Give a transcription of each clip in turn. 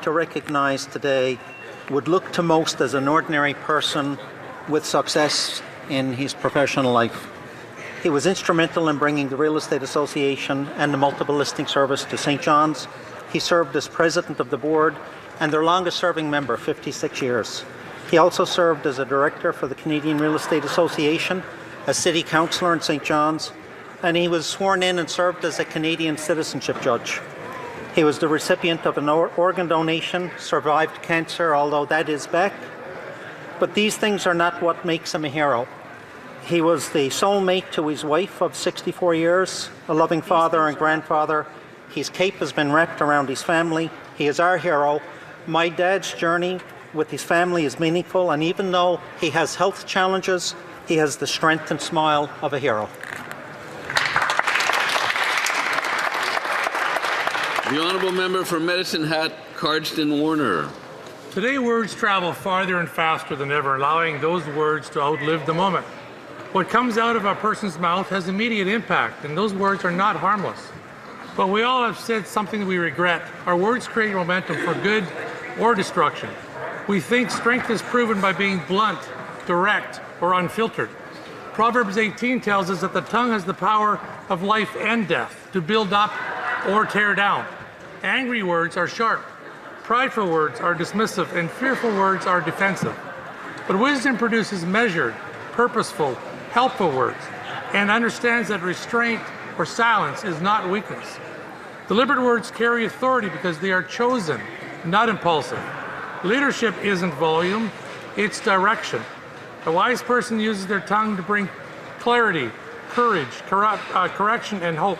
to recognise today would look to most as an ordinary person with success in his professional life. He was instrumental in bringing the Real Estate Association and the Multiple Listing Service to St. John's. He served as president of the board and their longest serving member, 56 years. He also served as a director for the Canadian Real Estate Association, a city councillor in St. John's, and he was sworn in and served as a Canadian citizenship judge. He was the recipient of an organ donation, survived cancer, although that is back. But these things are not what makes him a hero. He was the soulmate to his wife of 64 years, a loving father and grandfather. His cape has been wrapped around his family. He is our hero. My dad's journey with his family is meaningful, and even though he has health challenges, he has the strength and smile of a hero. The honourable member for Medicine Hat, Cardston Warner. Today, words travel farther and faster than ever, allowing those words to outlive the moment. What comes out of a person's mouth has immediate impact, and those words are not harmless. But we all have said something that we regret. Our words create momentum for good or destruction. We think strength is proven by being blunt, direct, or unfiltered. Proverbs 18 tells us that the tongue has the power of life and death, to build up or tear down. Angry words are sharp. Prideful words are dismissive, and fearful words are defensive. But wisdom produces measured, purposeful, helpful words, and understands that restraint or silence is not weakness. Deliberate words carry authority because they are chosen, not impulsive. Leadership isn't volume, it's direction. A wise person uses their tongue to bring clarity, courage, correction, and hope.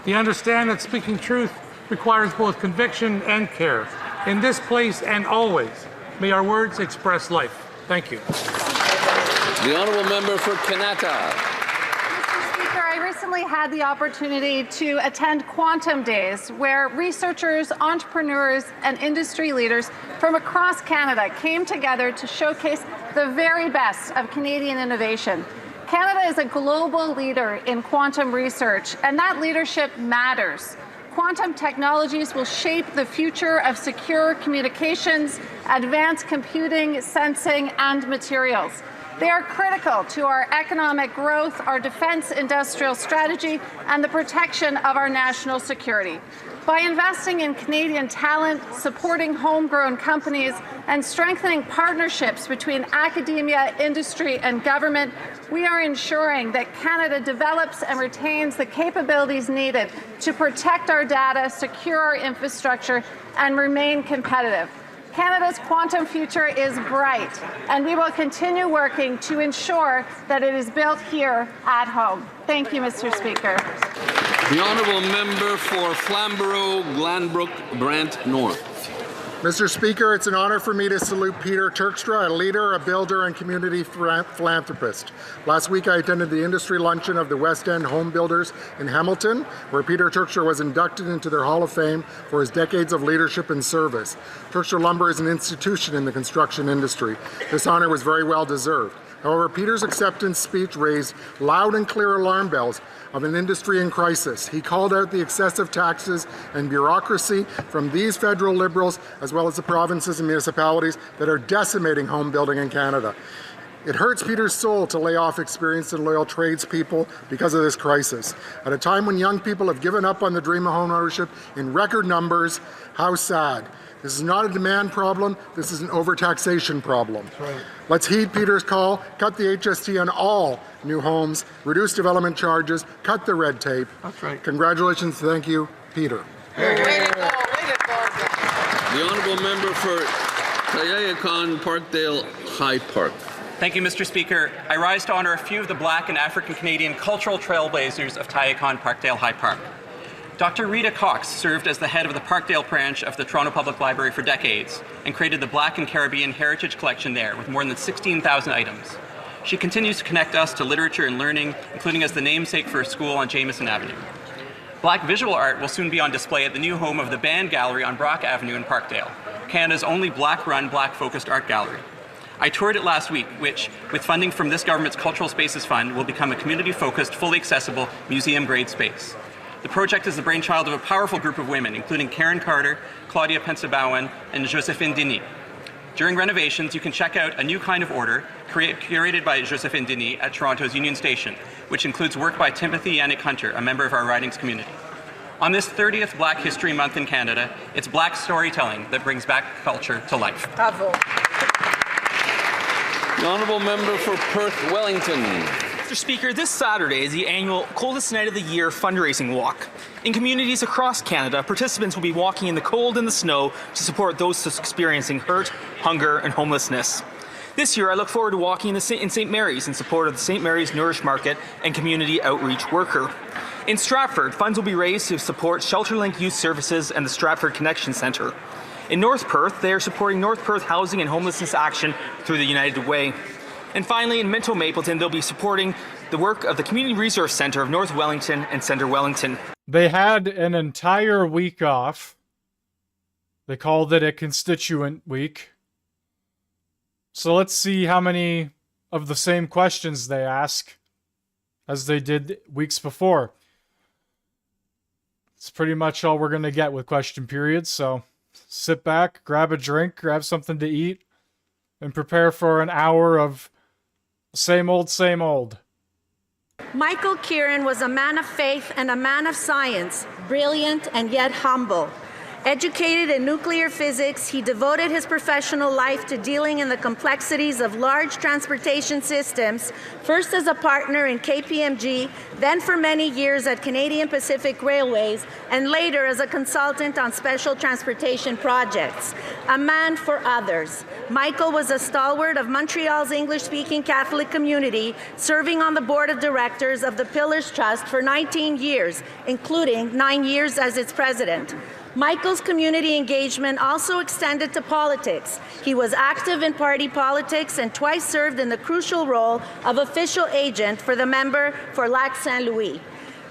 They understand that speaking truth requires both conviction and care. In this place and always, may our words express life. Thank you. The honourable member for Kanata. Mr. Speaker, I recently had the opportunity to attend Quantum Days, where researchers, entrepreneurs, and industry leaders from across Canada came together to showcase the very best of Canadian innovation. Canada is a global leader in quantum research, and that leadership matters. Quantum technologies will shape the future of secure communications, advanced computing, sensing, and materials. They are critical to our economic growth, our defense industrial strategy, and the protection of our national security. By investing in Canadian talent, supporting homegrown companies, and strengthening partnerships between academia, industry, and government, we are ensuring that Canada develops and retains the capabilities needed to protect our data, secure our infrastructure, and remain competitive. Canada's quantum future is bright, and we will continue working to ensure that it is built here at home. Thank you, Mr. Speaker. The honourable member for Flamborough, Glanbrook, Brant North. Mr. Speaker, it's an honour for me to salute Peter Turkstra, a leader, a builder, and community philanthropist. Last week, I attended the industry luncheon of the West End Home Builders in Hamilton, where Peter Turkstra was inducted into their Hall of Fame for his decades of leadership and service. Turkstra Lumber is an institution in the construction industry. This honour was very well deserved. However, Peter's acceptance speech raised loud and clear alarm bells of an industry in crisis. He called out the excessive taxes and bureaucracy from these federal Liberals, as well as the provinces and municipalities that are decimating home building in Canada. It hurts Peter's soul to lay off experienced and loyal tradespeople because of this crisis. At a time when young people have given up on the dream of home ownership in record numbers, how sad. This is not a demand problem, this is an overtaxation problem. Right. Let's heed Peter's call, cut the HST on all new homes, reduce development charges, cut the red tape. That's right. Congratulations, thank you, Peter. The honourable member for Tayayakan, Parkdale High Park. Thank you, Mr. Speaker. I rise to honour a few of the Black and African Canadian cultural trailblazers of Tayayakan, Parkdale High Park. Dr. Rita Cox served as the head of the Parkdale branch of the Toronto Public Library for decades and created the Black and Caribbean Heritage Collection there with more than 16,000 items. She continues to connect us to literature and learning, including as the namesake for a school on Jameson Avenue. Black visual art will soon be on display at the new home of the Band Gallery on Brock Avenue in Parkdale, Canada's only Black-run, Black-focused art gallery. I toured it last week, which, with funding from this government's Cultural Spaces Fund, will become a community-focused, fully accessible, museum-grade space. The project is the brainchild of a powerful group of women, including Karen Carter, Claudia Pensabauen, and Josephine Denis. During renovations, you can check out a new kind of order curated by Josephine Denis at Toronto's Union Station, which includes work by Timothy Yannick Hunter, a member of our riding's community. On this 30th Black History Month in Canada, it's Black storytelling that brings Black culture to life. Bravo. The honourable member for Perth Wellington. Mr. Speaker, this Saturday is the annual Coldest Night of the Year fundraising walk. In communities across Canada, participants will be walking in the cold and the snow to support those experiencing hurt, hunger, and homelessness. This year, I look forward to walking in St. Mary's in support of the St. Mary's Nourish Market and community outreach worker. In Stratford, funds will be raised to support ShelterLink Youth Services and the Stratford Connection Centre. In North Perth, they are supporting North Perth Housing and Homelessness Action through the United Way. And finally, in Minto Mapleton, they'll be supporting the work of the Community Resource Centre of North Wellington and Centre Wellington. They had an entire week off. They called it a constituent week. So let's see how many of the same questions they ask as they did weeks before. It's pretty much all we're going to get with question periods, so sit back, grab a drink, grab something to eat, and prepare for an hour of same old, same old. Michael Kieran was a man of faith and a man of science, brilliant and yet humble. Educated in nuclear physics, he devoted his professional life to dealing in the complexities of large transportation systems, first as a partner in KPMG, then for many years at Canadian Pacific Railways, and later as a consultant on special transportation projects. A man for others. Michael was a stalwart of Montreal's English-speaking Catholic community, serving on the board of directors of the Pillars Trust for 19 years, including 9 years as its president. Michael's community engagement also extended to politics. He was active in party politics and twice served in the crucial role of official agent for the member for Lac Saint-Louis.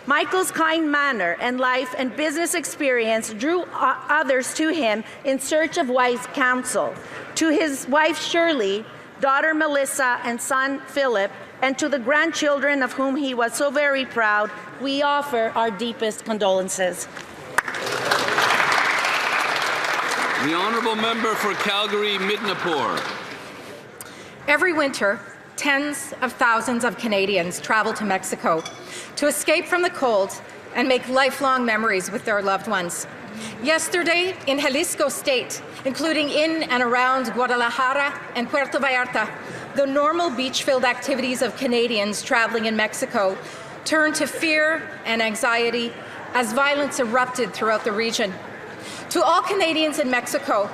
Michael's kind manner and life and business experience drew others to him in search of wise counsel. To his wife Shirley, daughter Melissa, and son Philip, and to the grandchildren of whom he was so very proud, we offer our deepest condolences. The honourable member for Calgary-Midnapore. Every winter, tens of thousands of Canadians travel to Mexico to escape from the cold and make lifelong memories with their loved ones. Yesterday, in Jalisco State, including in and around Guadalajara and Puerto Vallarta, the normal beach-filled activities of Canadians traveling in Mexico turned to fear and anxiety as violence erupted throughout the region. To all Canadians in Mexico,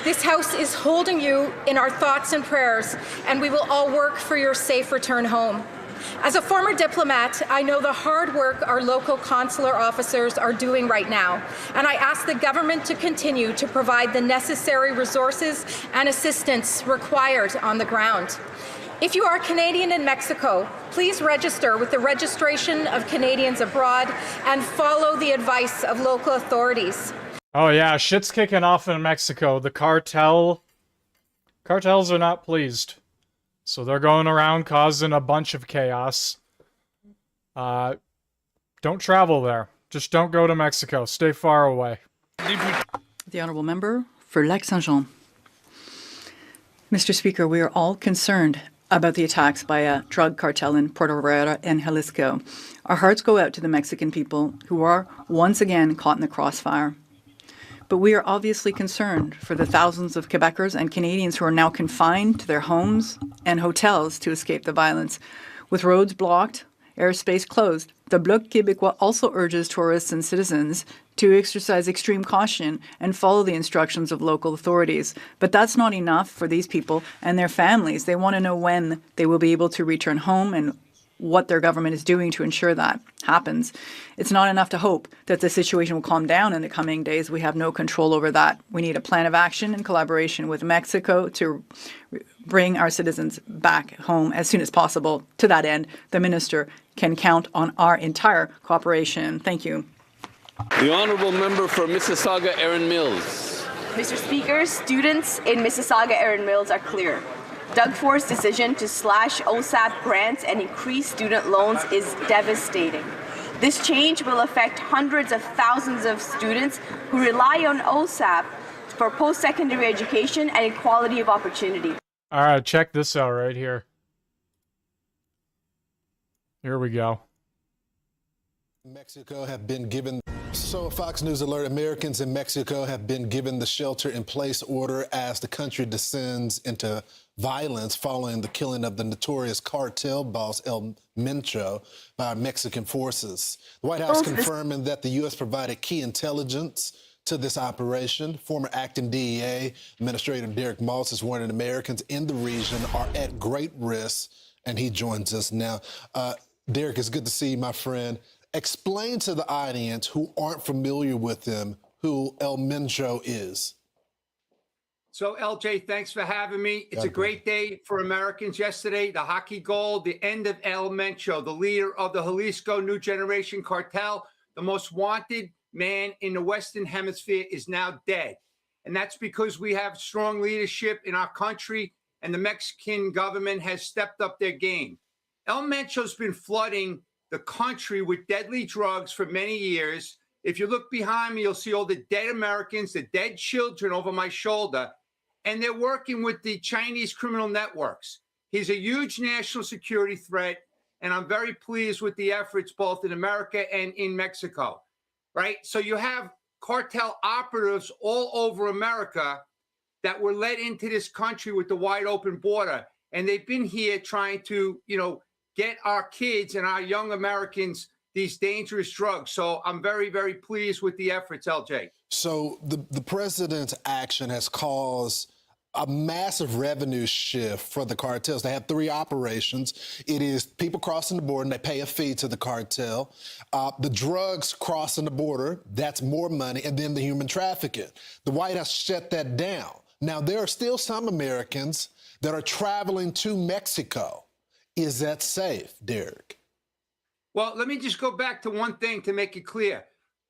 this House is holding you in our thoughts and prayers, and we will all work for your safe return home. As a former diplomat, I know the hard work our local consular officers are doing right now, and I ask the government to continue to provide the necessary resources and assistance required on the ground. If you are Canadian in Mexico, please register with the Registration of Canadians Abroad and follow the advice of local authorities. Oh yeah, shit's kicking off in Mexico. The cartels are not pleased. So they're going around causing a bunch of chaos. Don't travel there. Just don't go to Mexico. Stay far away. The honourable member for Lac Saint-Jean. Mr. Speaker, we are all concerned about the attacks by a drug cartel in Puerto Vallarta and Jalisco. Our hearts go out to the Mexican people who are once again caught in the crossfire. But we are obviously concerned for the thousands of Quebecers and Canadians who are now confined to their homes and hotels to escape the violence. With roads blocked, airspace closed, the Bloc Québécois also urges tourists and citizens to exercise extreme caution and follow the instructions of local authorities. But that's not enough for these people and their families. They want to know when they will be able to return home and what their government is doing to ensure that happens. It's not enough to hope that the situation will calm down in the coming days. We have no control over that. We need a plan of action in collaboration with Mexico to bring our citizens back home as soon as possible. To that end, the minister can count on our entire cooperation. Thank you. The honourable member for Mississauga Erin Mills. Mr. Speaker, students in Mississauga Erin Mills are clear. Doug Ford's decision to slash OSAP grants and increase student loans is devastating. This change will affect hundreds of thousands of students who rely on OSAP for post-secondary education and equality of opportunity. All right, check this out right here. Here we go. Mexico have been given. So, Fox News alert, Americans in Mexico have been given the shelter-in-place order as the country descends into violence following the killing of the notorious cartel boss El Mencho by Mexican forces. The White House confirming that the U.S. provided key intelligence to this operation. Former acting DEA Administrator Derek Moss is warning Americans in the region are at great risk, and he joins us now. Derek, it's good to see you, my friend. Explain to the audience who aren't familiar with him who El Mencho is. So, LJ, thanks for having me. It's a great day for Americans. Yesterday, the hockey goal, the end of El Mencho, the leader of the Jalisco New Generation Cartel, the most wanted man in the Western Hemisphere, is now dead. And that's because we have strong leadership in our country, and the Mexican government has stepped up their game. El Mencho's been flooding the country with deadly drugs for many years. If you look behind me, you'll see all the dead Americans, the dead children over my shoulder, and they're working with the Chinese criminal networks. He's a huge national security threat, and I'm very pleased with the efforts both in America and in Mexico, right? So you have cartel operatives all over America that were led into this country with the wide open border, and they've been here trying to, get our kids and our young Americans these dangerous drugs. So I'm very, very pleased with the efforts, LJ. So the president's action has caused a massive revenue shift for the cartels. They have 3 operations. It is people crossing the border and they pay a fee to the cartel. The drugs crossing the border, that's more money. And then the human trafficking. The White House shut that down. Now, there are still some Americans that are traveling to Mexico. Is that safe, Derek? Well, let me just go back to one thing to make it clear.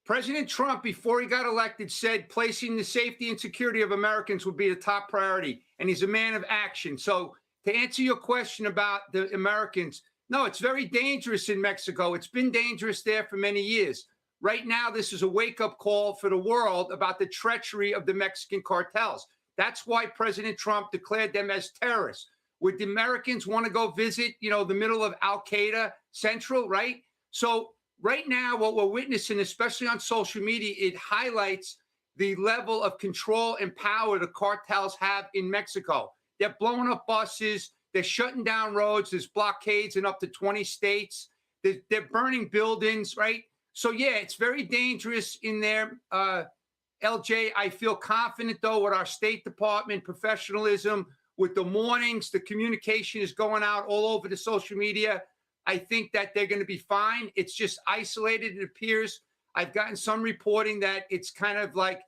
President Trump, before he got elected, said placing the safety and security of Americans would be the top priority, and he's a man of action. So to answer your question about the Americans, no, it's very dangerous in Mexico. It's been dangerous there for many years. Right now, this is a wake-up call for the world about the treachery of the Mexican cartels. That's why President Trump declared them as terrorists. Would the Americans want to go visit, the middle of Al-Qaeda Central, right? So right now, what we're witnessing, especially on social media, it highlights the level of control and power the cartels have in Mexico. They're blowing up buses. They're shutting down roads. There's blockades in up to 20 states. They're burning buildings, right? So, yeah, it's very dangerous in there. LJ, I feel confident, though, with our State Department professionalism, with the warnings, the communication is going out all over the social media. I think that they're going to be fine. It's just isolated, it appears. I've gotten some reporting that it's kind of like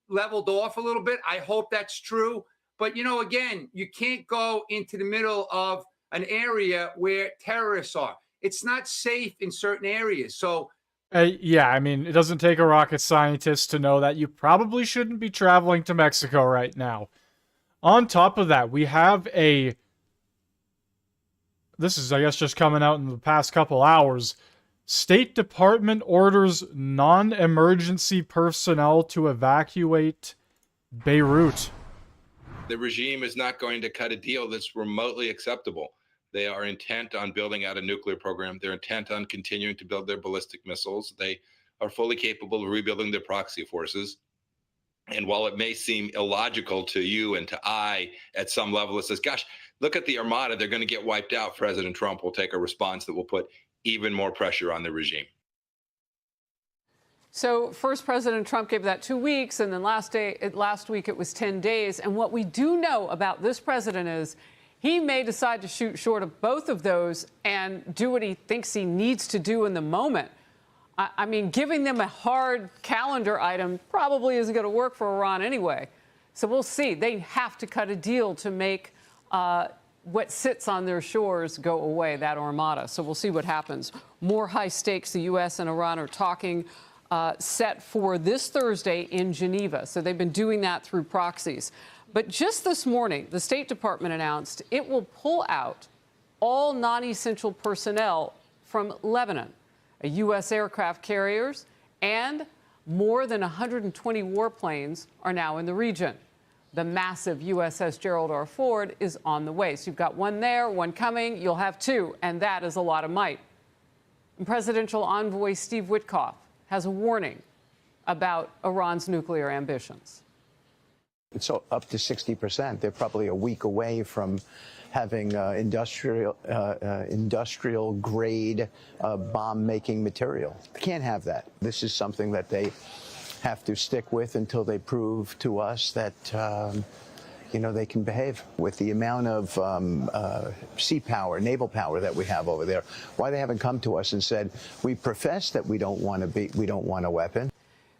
leveled off a little bit. I hope that's true. But, again, you can't go into the middle of an area where terrorists are. It's not safe in certain areas. So, yeah, I mean, it doesn't take a rocket scientist to know that you probably shouldn't be traveling to Mexico right now. On top of that, we have this is, I guess, just coming out in the past couple hours. State Department orders non-emergency personnel to evacuate Beirut. The regime is not going to cut a deal that's remotely acceptable. They are intent on building out a nuclear program. They're intent on continuing to build their ballistic missiles. They are fully capable of rebuilding their proxy forces. And while it may seem illogical to you and to I at some level, it says, gosh, look at the Armada. They're going to get wiped out. President Trump will take a response that will put even more pressure on the regime. So first, President Trump gave that 2 weeks, and then last week it was 10 days. And what we do know about this president is he may decide to shoot short of both of those and do what he thinks he needs to do in the moment. I mean, giving them a hard calendar item probably isn't going to work for Iran anyway. So we'll see. They have to cut a deal to make what sits on their shores go away, that Armada. So we'll see what happens. More high stakes. The U.S. and Iran are talking set for this Thursday in Geneva. So they've been doing that through proxies. But just this morning, the State Department announced it will pull out all non-essential personnel from Lebanon. U.S. aircraft carriers, and more than 120 warplanes are now in the region. The massive USS Gerald R. Ford is on the way. So you've got one there, one coming, you'll have two, and that is a lot of might. And Presidential Envoy Steve Witkoff has a warning about Iran's nuclear ambitions. It's up to 60%. They're probably a week away from having industrial grade bomb making material. They can't have that. This is something that they have to stick with until they prove to us that they can behave. With the amount of sea power, naval power that we have over there, why they haven't come to us and said, we profess that we don't want a weapon.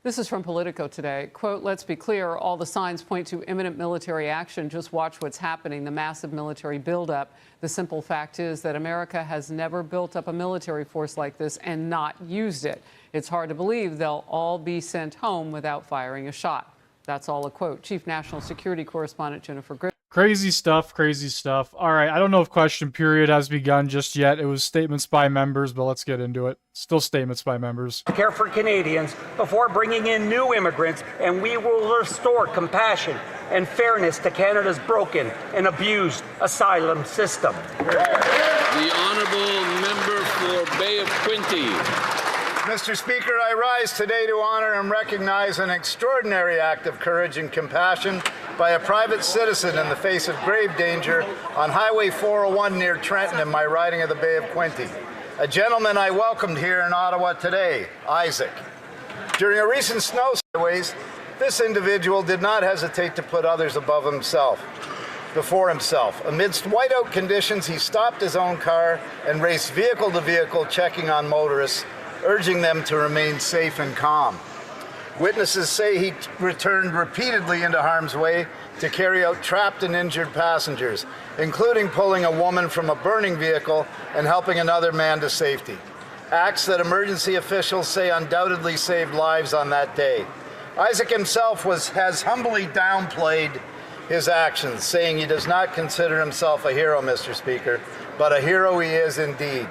This is from Politico today. Quote, let's be clear, all the signs point to imminent military action. Just watch what's happening, the massive military buildup. The simple fact is that America has never built up a military force like this and not used it. It's hard to believe they'll all be sent home without firing a shot. That's all a quote. Chief National Security Correspondent Jennifer Grissom. Crazy stuff, crazy stuff. All right, I don't know if question period has begun just yet. It was statements by members, but let's get into it. Still statements by members. Care for Canadians before bringing in new immigrants, and we will restore compassion and fairness to Canada's broken and abused asylum system. The honourable member for Bay of Quinte. Mr. Speaker, I rise today to honor and recognize an extraordinary act of courage and compassion by a private citizen in the face of grave danger on Highway 401 near Trenton in my riding of the Bay of Quinte. A gentleman I welcomed here in Ottawa today, Isaac. During a recent snowstorm, this individual did not hesitate to put others before himself. Amidst whiteout conditions, he stopped his own car and raced vehicle to vehicle, checking on motorists, urging them to remain safe and calm. Witnesses say he returned repeatedly into harm's way to carry out trapped and injured passengers, including pulling a woman from a burning vehicle and helping another man to safety. Acts that emergency officials say undoubtedly saved lives on that day. Isaac himself has humbly downplayed his actions, saying he does not consider himself a hero, Mr. Speaker, but a hero he is indeed.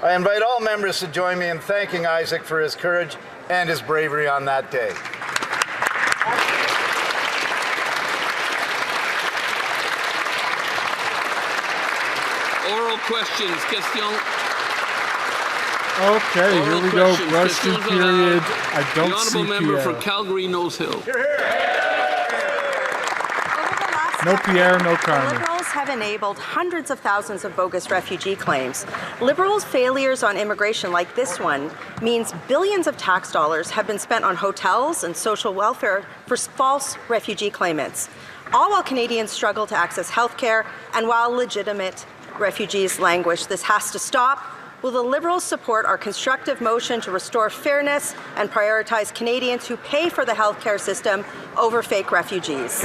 I invite all members to join me in thanking Isaac for his courage and his bravery on that day. Oral questions. Question. Okay, here we go. Question period. I don't see The honourable member for Pierre. Calgary Nose Hill. No Pierre, no The Carmen. Liberals have enabled hundreds of thousands of bogus refugee claims. Liberals' failures on immigration like this one means billions of tax dollars have been spent on hotels and social welfare for false refugee claimants, all while Canadians struggle to access health care and while legitimate refugees languish. This has to stop. Will the Liberals support our constructive motion to restore fairness and prioritize Canadians who pay for the health care system over fake refugees?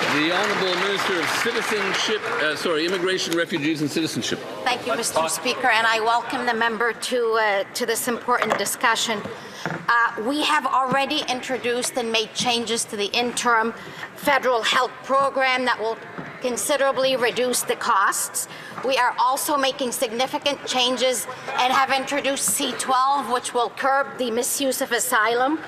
The Honourable Minister of Immigration, Refugees and Citizenship. Thank you, Mr. Speaker, and I welcome the member to this important discussion. We have already introduced and made changes to the interim federal health program that will considerably reduce the costs. We are also making significant changes and have introduced C-12, which will curb the misuse of asylum.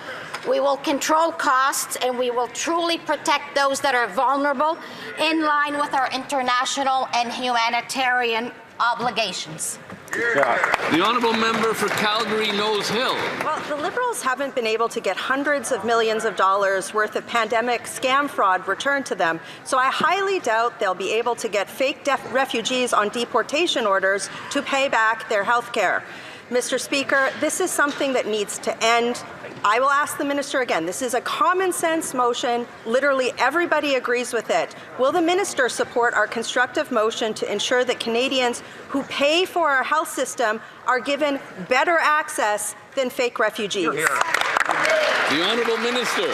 We will control costs and we will truly protect those that are vulnerable in line with our international and humanitarian obligations. The honourable member for Calgary Nose Hill. Well, the Liberals haven't been able to get hundreds of millions of dollars worth of pandemic scam fraud returned to them, so I highly doubt they'll be able to get fake refugees on deportation orders to pay back their health care. Mr. Speaker, this is something that needs to end. I will ask the minister again. This is a common sense motion. Literally everybody agrees with it. Will the minister support our constructive motion to ensure that Canadians who pay for our health system are given better access than fake refugees? The honourable minister.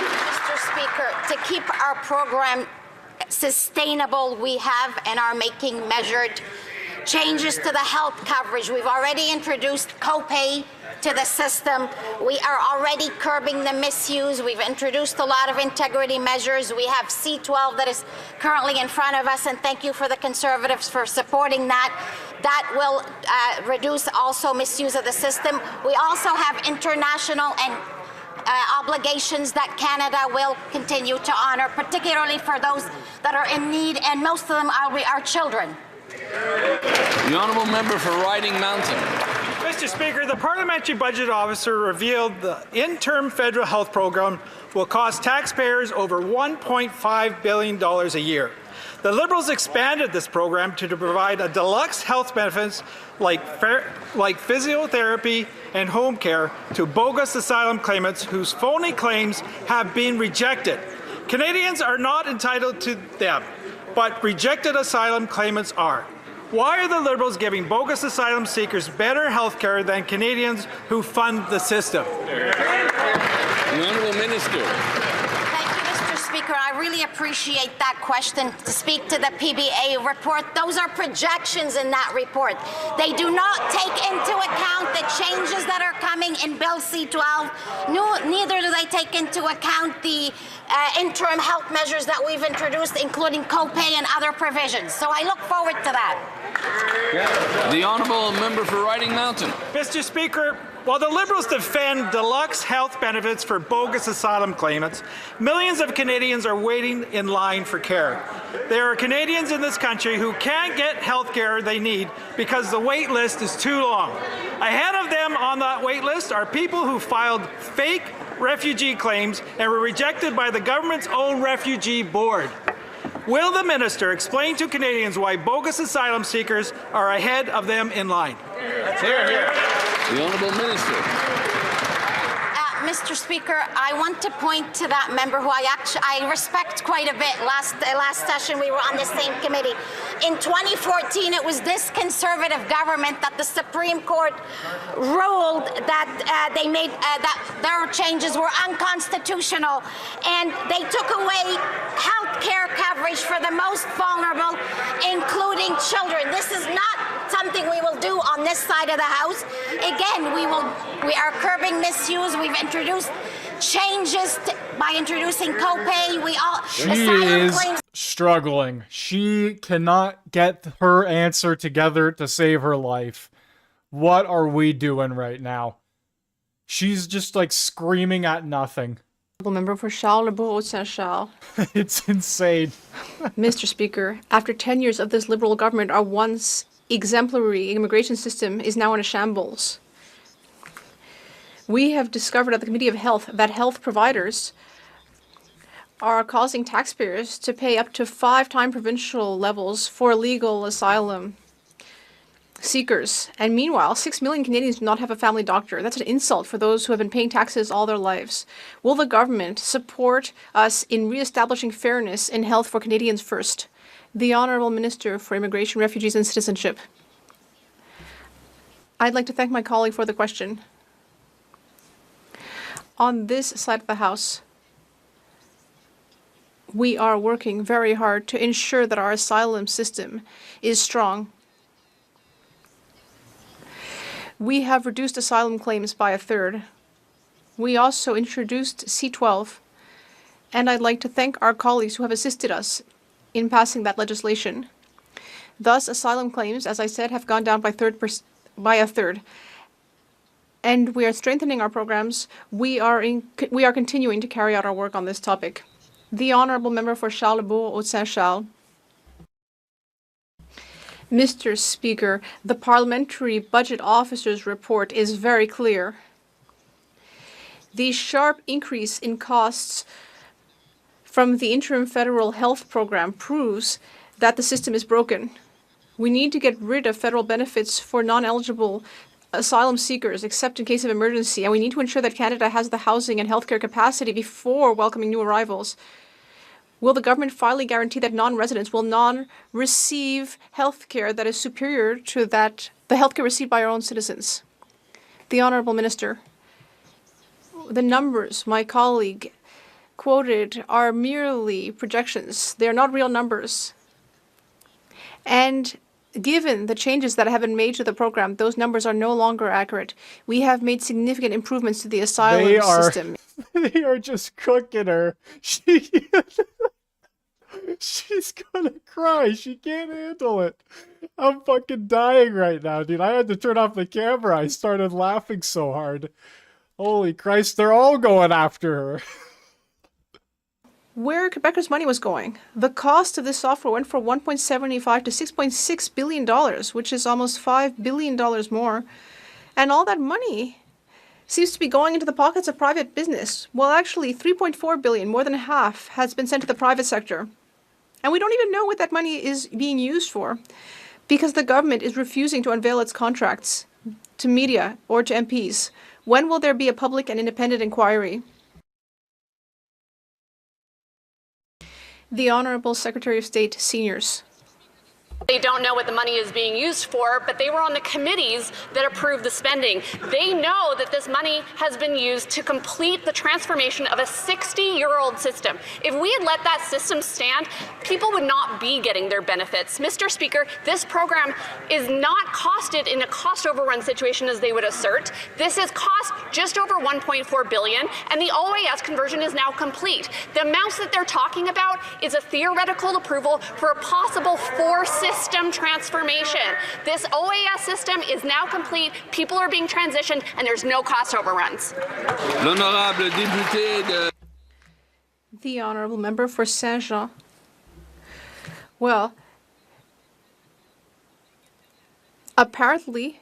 Mr. Speaker, to keep our program sustainable, we have and are making measured changes to the health coverage. We've already introduced copay to the system. We are already curbing the misuse. We've introduced a lot of integrity measures. We have C-12 that is currently in front of us, and thank you for the Conservatives for supporting that. That will reduce also misuse of the system. We also have international and obligations that Canada will continue to honor, particularly for those that are in need, and most of them are our children. The honourable member for Riding Mountain. Mr. Speaker, the Parliamentary Budget Officer revealed the interim federal health program will cost taxpayers over $1.5 billion a year. The Liberals expanded this program to provide a deluxe health benefits like physiotherapy and home care to bogus asylum claimants whose phony claims have been rejected. Canadians are not entitled to them, but rejected asylum claimants are. Why are the Liberals giving bogus asylum seekers better health care than Canadians who fund the system? The Honourable Minister. Speaker, I really appreciate that question. To speak to the PBA report, those are projections in that report. They do not take into account the changes that are coming in Bill C-12. Neither do they take into account the interim health measures that we've introduced, including copay and other provisions. So I look forward to that. The honourable member for Riding Mountain. Mr. Speaker, while the Liberals defend deluxe health benefits for bogus asylum claimants, millions of Canadians are waiting in line for care. There are Canadians in this country who can't get health care they need because the wait list is too long. Ahead of them on that wait list are people who filed fake refugee claims and were rejected by the government's own refugee board. Will the minister explain to Canadians why bogus asylum seekers are ahead of them in line? Here. The honourable minister. Mr. Speaker, I want to point to that member who I respect quite a bit. Last session we were on the same committee. In 2014, it was this Conservative government that the Supreme Court ruled that that their changes were unconstitutional, and they took away health care coverage for the most vulnerable, including children. This is not something we will do on this side of the House. Again, we are curbing misuse. We've introduced changes by introducing copay. She is struggling. She cannot get her answer together to save her life. What are we doing right now? She's just like screaming at nothing. Member for Charlebourg Saint-Charles. It's insane. Mr. Speaker, after 10 years of this Liberal government, our once exemplary immigration system is now in a shambles. We have discovered at the Committee of Health that health providers are causing taxpayers to pay up to 5-time provincial levels for legal asylum seekers. And meanwhile, 6 million Canadians do not have a family doctor. That's an insult for those who have been paying taxes all their lives. Will the government support us in reestablishing fairness in health for Canadians first? The Honourable Minister for Immigration, Refugees and Citizenship. I'd like to thank my colleague for the question. On this side of the House, we are working very hard to ensure that our asylum system is strong. We have reduced asylum claims by 1/3. We also introduced C-12, and I'd like to thank our colleagues who have assisted us in passing that legislation. Thus, asylum claims, as I said, have gone down by 1/3. And we are strengthening our programs. We are continuing to carry out our work on this topic. The Honourable Member for Charlebourg-Saint-Charles. Mr. Speaker, the Parliamentary Budget Officer's report is very clear. The sharp increase in costs from the interim federal health program proves that the system is broken. We need to get rid of federal benefits for non-eligible asylum seekers, except in case of emergency, and we need to ensure that Canada has the housing and healthcare capacity before welcoming new arrivals. Will the government finally guarantee that non-residents will receive healthcare that is superior to the healthcare received by our own citizens? The Honourable Minister, the numbers my colleague quoted are merely projections. They are not real numbers. And given the changes that have been made to the program, those numbers are no longer accurate. We have made significant improvements to the asylum system. They are just cooking her. She's gonna cry. She can't handle it. I'm fucking dying right now, dude. I had to turn off the camera. I started laughing so hard. Holy Christ, they're all going after her. Where Quebecers' money was going. The cost of this software went from $1.75 to $6.6 billion, which is almost $5 billion more. And all that money seems to be going into the pockets of private business. Well, actually, $3.4 billion, more than half, has been sent to the private sector. And we don't even know what that money is being used for, because the government is refusing to unveil its contracts to media or to MPs. When will there be a public and independent inquiry? The Honourable Secretary of State, Seniors. They don't know what the money is being used for, but they were on the committees that approved the spending. They know that this money has been used to complete the transformation of a 60-year-old system. If we had let that system stand, people would not be getting their benefits. Mr. Speaker, this program is not costed in a cost overrun situation as they would assert. This is cost just over $1.4 billion, and the OAS conversion is now complete. The amounts that they're talking about is a theoretical approval for a possible four-system transformation. This OAS system is now complete, people are being transitioned, and there's no cost overruns. L'honorable député de... The Honourable Member for Saint-Jean. Well, apparently,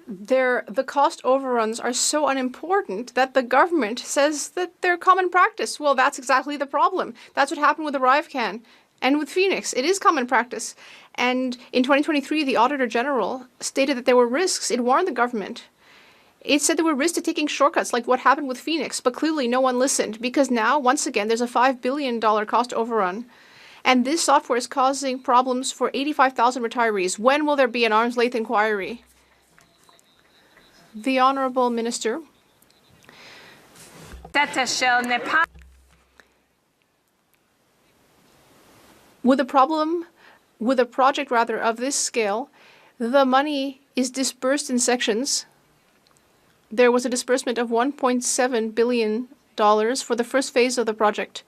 the cost overruns are so unimportant that the government says that they're common practice. Well, that's exactly the problem. That's what happened with ArriveCan and with Phoenix. It is common practice. And in 2023, the Auditor General stated that there were risks. It warned the government. It said there were risks to taking shortcuts like what happened with Phoenix, but clearly no one listened, because now, once again, there's a $5 billion cost overrun. And this software is causing problems for 85,000 retirees. When will there be an arm's length inquiry? The Honourable Minister. With a project of this scale, the money is dispersed in sections. There was a disbursement of $1.7 billion for the first phase of the project.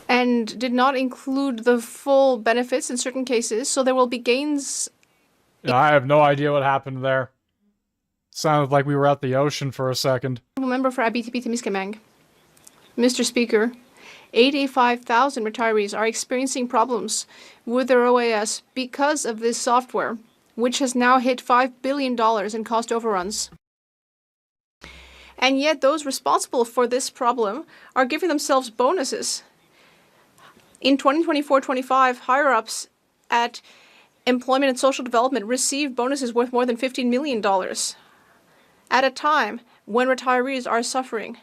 And did not include the full benefits in certain cases, so there will be gains. I have no idea what happened there. Sounded like we were at the ocean for a second. Member for Abitibi-Témiscamingue. Mr. Speaker, 85,000 retirees are experiencing problems with their OAS because of this software, which has now hit $5 billion in cost overruns. And yet those responsible for this problem are giving themselves bonuses. In 2024-25, higher-ups at Employment and Social Development received bonuses worth more than $15 million at a time when retirees are suffering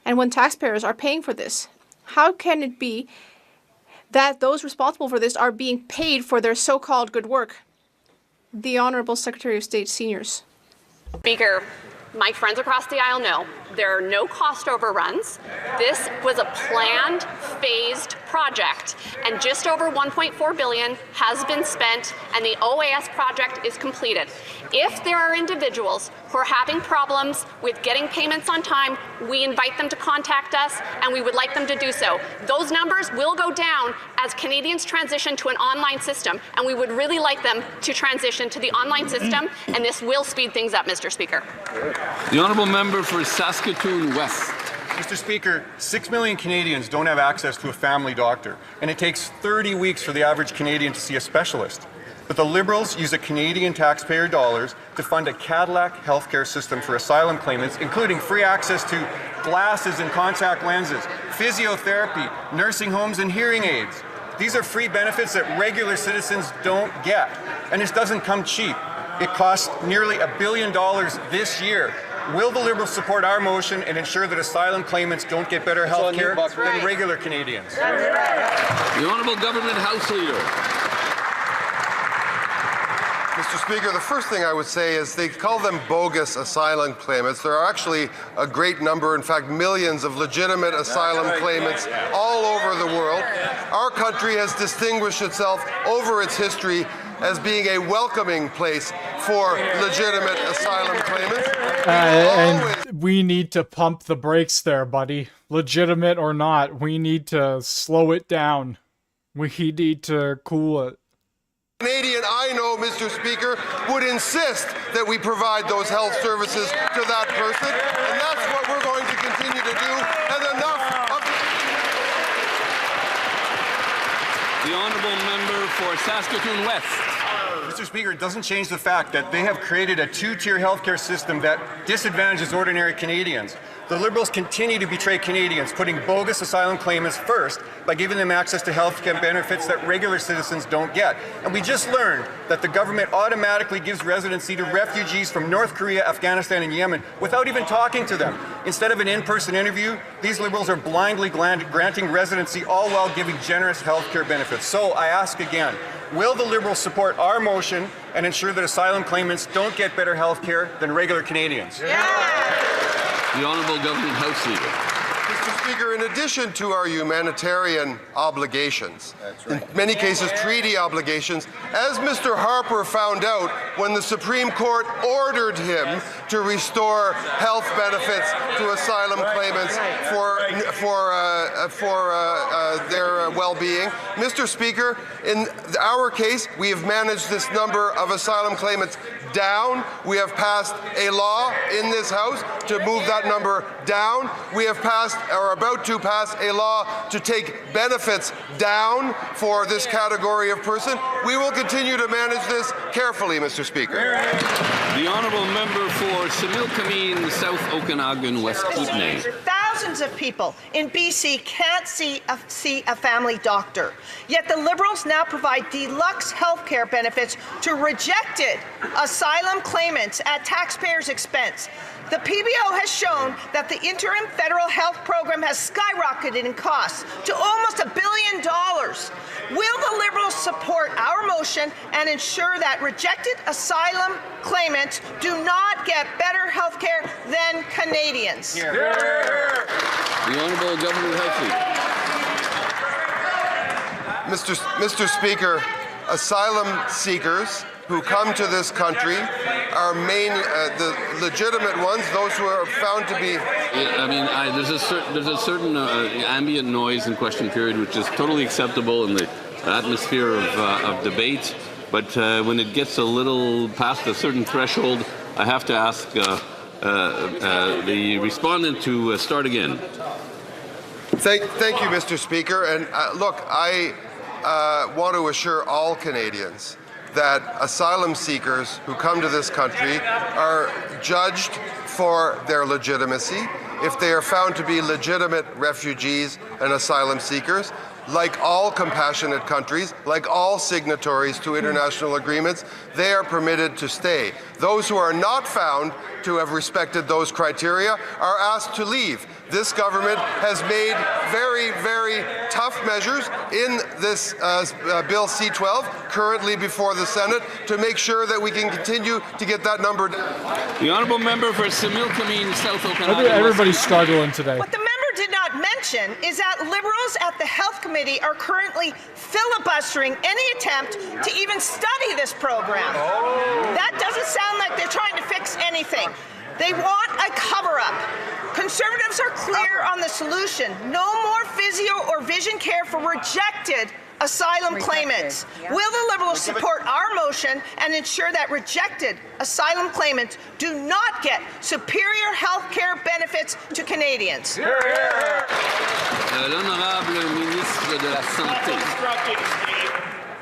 and when taxpayers are paying for this. How can it be that those responsible for this are being paid for their so-called good work? The Honourable Secretary of State, Seniors. Speaker, my friends across the aisle know there are no cost overruns. This was a planned, phased project, and just over $1.4 billion has been spent, and the OAS project is completed. If there are individuals who are having problems with getting payments on time, we invite them to contact us, and we would like them to do so. Those numbers will go down as Canadians transition to an online system, and we would really like them to transition to the online system, and this will speed things up, Mr. Speaker. The Honourable Member for Saskatoon West. Mr. Speaker, 6 million Canadians don't have access to a family doctor, and it takes 30 weeks for the average Canadian to see a specialist. But the Liberals use a Canadian taxpayer dollars to fund a Cadillac healthcare system for asylum claimants, including free access to glasses and contact lenses, physiotherapy, nursing homes, and hearing aids. These are free benefits that regular citizens don't get, and this doesn't come cheap. It costs nearly $1 billion this year. Will the Liberals support our motion and ensure that asylum claimants don't get better health care than regular Canadians? The Honourable Government House Leader. Mr. Speaker, the first thing I would say is they call them bogus asylum claimants. There are actually a great number, in fact, millions of legitimate asylum claimants all over the world. Our country has distinguished itself over its history as being a welcoming place for legitimate asylum claimants. And we need to pump the brakes there, buddy. Legitimate or not, we need to slow it down. We need to cool it. Canadian I know, Mr. Speaker, would insist that we provide those health services to that person, and that's what we're going to continue to do. And enough of the honourable member for Saskatoon West. Mr. Speaker, it doesn't change the fact that they have created a two-tier healthcare system that disadvantages ordinary Canadians. The Liberals continue to betray Canadians, putting bogus asylum claimants first by giving them access to health care benefits that regular citizens don't get. And we just learned that the government automatically gives residency to refugees from North Korea, Afghanistan, and Yemen without even talking to them. Instead of an in-person interview, these Liberals are blindly granting residency, all while giving generous health care benefits. So I ask again, will the Liberals support our motion and ensure that asylum claimants don't get better health care than regular Canadians? The Honourable Government House Leader. Mr. Speaker, in addition to our humanitarian obligations, in many cases treaty obligations, as Mr. Harper found out when the Supreme Court ordered him to restore health benefits to asylum claimants for their well-being, Mr. Speaker, in our case, we have managed this number of asylum claimants down. We have passed a law in this House to move that number down. We have passed, or are about to pass, a law to take benefits down for this category of person. We will continue to manage this carefully, Mr. Speaker. The honourable member for Similkameen, South Okanagan, West Kootenay. Thousands of people in BC can't see a family doctor. Yet the Liberals now provide deluxe health care benefits to rejected asylum claimants at taxpayers' expense. The PBO has shown that the interim federal health program has skyrocketed in costs to almost $1 billion. Will the Liberals support our motion and ensure that rejected asylum claimants do not get better health care than Canadians? The Honourable Government House Leader. Mr. Speaker, asylum seekers who come to this country are the legitimate ones, those who are found to be. I mean, there's a certain ambient noise in question period, which is totally acceptable in the atmosphere of debate. But when it gets a little past a certain threshold, I have to ask the respondent to start again. Thank you, Mr. Speaker. And look, I want to assure all Canadians that asylum seekers who come to this country are judged for their legitimacy. If they are found to be legitimate refugees and asylum seekers, like all compassionate countries, like all signatories to international agreements, they are permitted to stay. Those who are not found to have respected those criteria are asked to leave. This government has made very, very tough measures in this Bill C-12, currently before the Senate, to make sure that we can continue to get that number down. The honourable member for Similkameen, South Okanagan. Everybody's struggling today. What the member did not mention is that Liberals at the Health Committee are currently filibustering any attempt to even study this program. That doesn't sound like they're trying to fix anything. They want a cover-up. Conservatives are clear on the solution. No more physio or vision care for rejected asylum claimants. Will the Liberals support our motion and ensure that rejected asylum claimants do not get superior health care benefits to Canadians? L'honorable ministre de la Santé.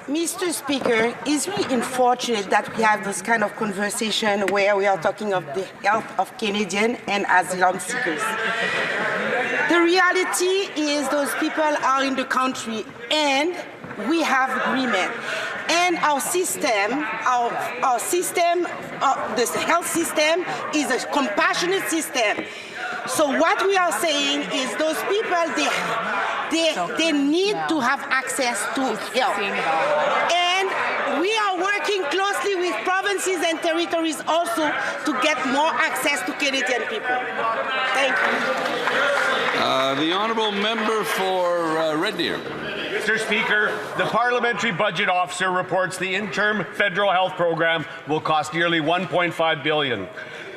Mr. Speaker, it's really unfortunate that we have this kind of conversation where we are talking of the health of Canadians and asylum seekers. The reality is those people are in the country and we have agreement. And our system, the health system is a compassionate system. So what we are saying is those people, they need to have access to health. And we are working closely with provinces and territories also to get more access to Canadian people. Thank you. The honourable member for Red Deer. Mr. Speaker, the Parliamentary Budget Officer reports the interim federal health program will cost nearly $1.5 billion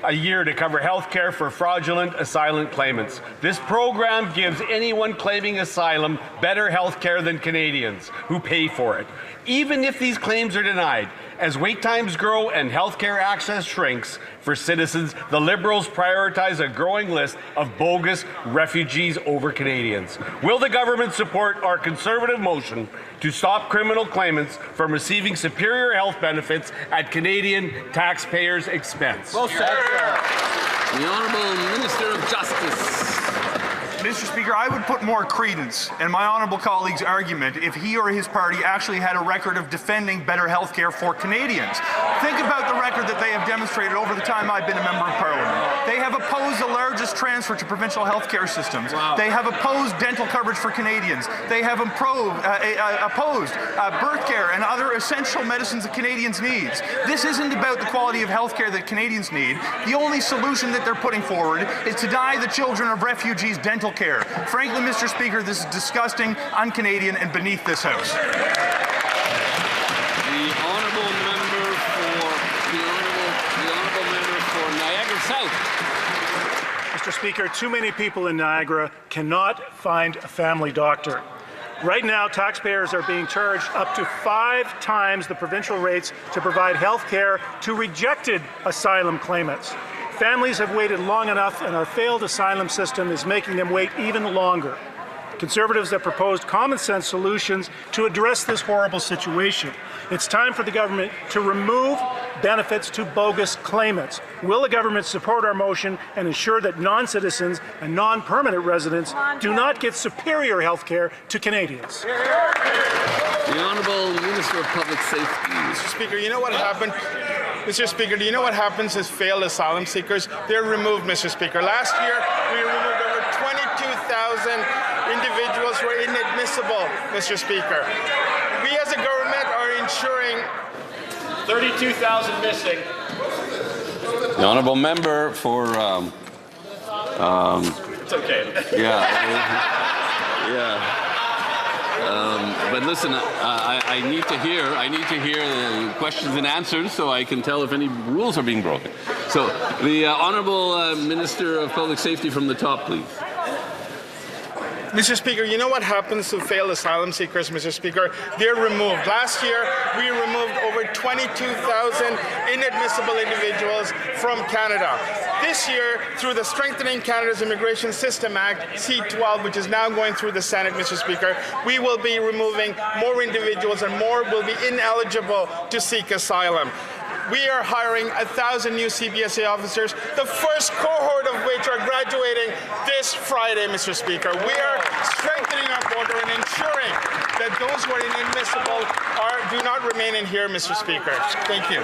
a year to cover health care for fraudulent asylum claimants. This program gives anyone claiming asylum better health care than Canadians who pay for it, even if these claims are denied. As wait times grow and health care access shrinks for citizens, the Liberals prioritize a growing list of bogus refugees over Canadians. Will the government support our Conservative motion to stop criminal claimants from receiving superior health benefits at Canadian taxpayers' expense? Well said. The Honourable Minister of Justice. Mr. Speaker, I would put more credence in my honourable colleague's argument if he or his party actually had a record of defending better health care for Canadians. Think about the record that they have demonstrated over the time I've been a member of Parliament. They have opposed the largest transfer to provincial health care systems. Wow. They have opposed dental coverage for Canadians. They have opposed birth care and other essential medicines that Canadians need. This isn't about the quality of health care that Canadians need. The only solution that they're putting forward is to deny the children of refugees dental care. Frankly, Mr. Speaker, this is disgusting, un-Canadian, and beneath this House. The honourable member for Niagara South. Mr. Speaker, too many people in Niagara cannot find a family doctor. Right now, taxpayers are being charged up to 5 times the provincial rates to provide health care to rejected asylum claimants. Families have waited long enough, and our failed asylum system is making them wait even longer. Conservatives have proposed common-sense solutions to address this horrible situation. It's time for the government to remove benefits to bogus claimants. Will the government support our motion and ensure that non-citizens and non-permanent residents do not get superior health care to Canadians? The Honourable Minister of Public Safety. Mr. Speaker, you know what happened? Mr. Speaker, do you know what happens as failed asylum seekers? They're removed, Mr. Speaker. Last year, we removed over 22,000 individuals who were inadmissible, Mr. Speaker. We as a government are ensuring 32,000 missing. The honourable member for. It's okay. Yeah. But listen, I need to hear the questions and answers so I can tell if any rules are being broken. So, the honourable Minister of Public Safety from the top, please. Mr. Speaker, you know what happens to failed asylum seekers, Mr. Speaker? They're removed. Last year, we removed over 22,000 inadmissible individuals from Canada. This year, through the Strengthening Canada's Immigration System Act, C-12, which is now going through the Senate, Mr. Speaker, we will be removing more individuals and more will be ineligible to seek asylum. We are hiring 1,000 new CBSA officers, the first cohort of which are graduating this Friday, Mr. Speaker. We are strengthening our border and ensuring that those who are inadmissible do not remain in here, Mr. Speaker. Thank you.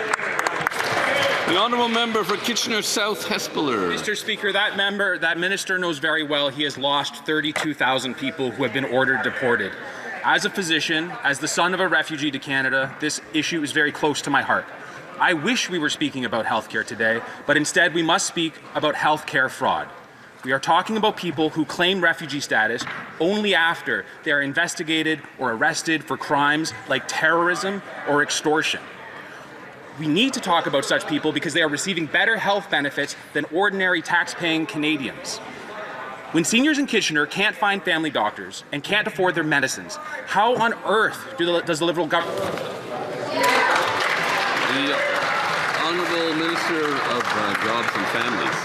The honourable member for Kitchener South Hespeler. Mr. Speaker, that minister knows very well he has lost 32,000 people who have been ordered deported. As a physician, as the son of a refugee to Canada, this issue is very close to my heart. I wish we were speaking about healthcare today, but instead we must speak about healthcare fraud. We are talking about people who claim refugee status only after they are investigated or arrested for crimes like terrorism or extortion. We need to talk about such people because they are receiving better health benefits than ordinary tax-paying Canadians. When seniors in Kitchener can't find family doctors and can't afford their medicines, how on earth does the Liberal government... The Honourable Minister of Jobs and Families.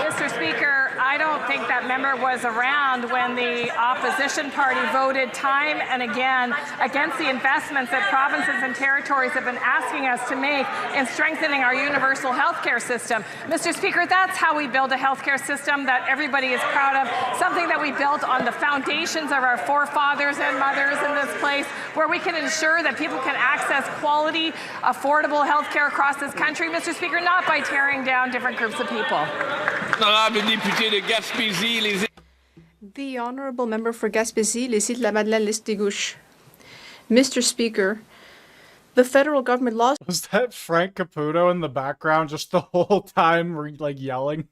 Mr. Speaker, I don't think that member was around when the opposition party voted time and again against the investments that provinces and territories have been asking us to make in strengthening our universal health care system. Mr. Speaker, that's how we build a health care system that everybody is proud of, something that we built on the foundations of our forefathers and mothers in this place, where we can ensure that people can access quality, affordable health care across this country, Mr. Speaker, not by tearing down different groups of people. The honourable member for Gaspésie, les Îles de la Madeleine, Liste des Gouches. Mr. Speaker, The federal government lost. Was that Frank Caputo in the background just the whole time, like yelling?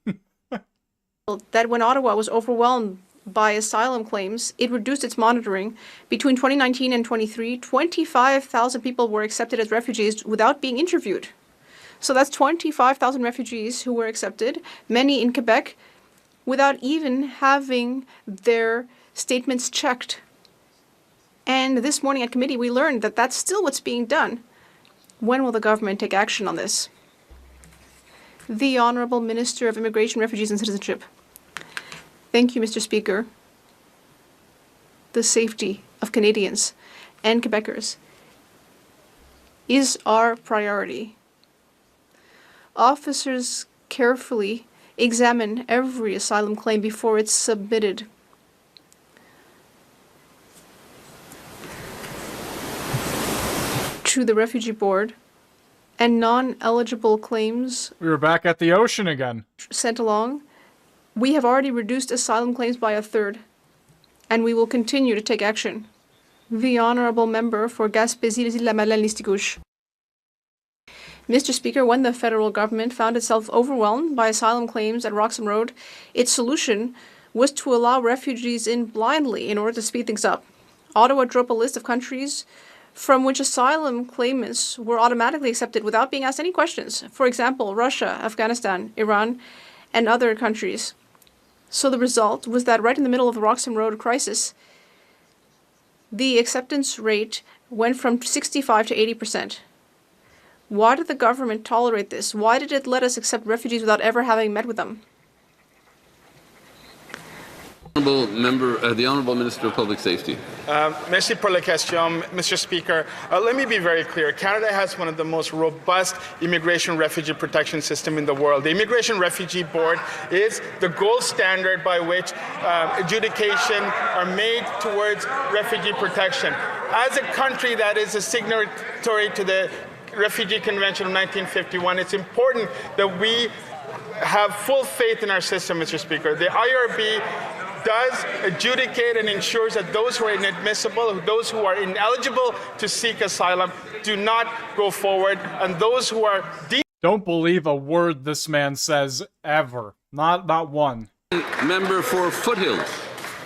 That when Ottawa was overwhelmed by asylum claims, it reduced its monitoring. Between 2019 and 23, 25,000 people were accepted as refugees without being interviewed. So that's 25,000 refugees who were accepted, many in Quebec, without even having their statements checked. And this morning at committee, we learned that that's still what's being done. When will the government take action on this? The Honourable Minister of Immigration, Refugees and Citizenship. Thank you, Mr. Speaker. The safety of Canadians and Quebecers is our priority. Officers carefully examine every asylum claim before it's submitted. To the Refugee Board, and non-eligible claims We were back at the ocean again. sent along. We have already reduced asylum claims by 1/3, and we will continue to take action. The Honourable Member for Gaspésie-La-Madeleine-Listigouche. Mr. Speaker, when the federal government found itself overwhelmed by asylum claims at Roxham Road, its solution was to allow refugees in blindly in order to speed things up. Ottawa drew up a list of countries from which asylum claimants were automatically accepted without being asked any questions. For example, Russia, Afghanistan, Iran, and other countries. So the result was that right in the middle of the Roxham Road crisis, the acceptance rate went from 65 to 80%. Why did the government tolerate this? Why did it let us accept refugees without ever having met with them? The Honourable Minister of Public Safety. Merci pour la question, Mr. Speaker. Let me be very clear. Canada has one of the most robust immigration refugee protection system in the world. The Immigration Refugee Board is the gold standard by which adjudication are made towards refugee protection. As a country that is a signatory to the Refugee Convention of 1951, it's important that we have full faith in our system, Mr. Speaker. The IRB does adjudicate and ensures that those who are inadmissible, those who are ineligible to seek asylum, do not go forward, and those who are Don't believe a word this man says ever. Not one. Member for Foothills.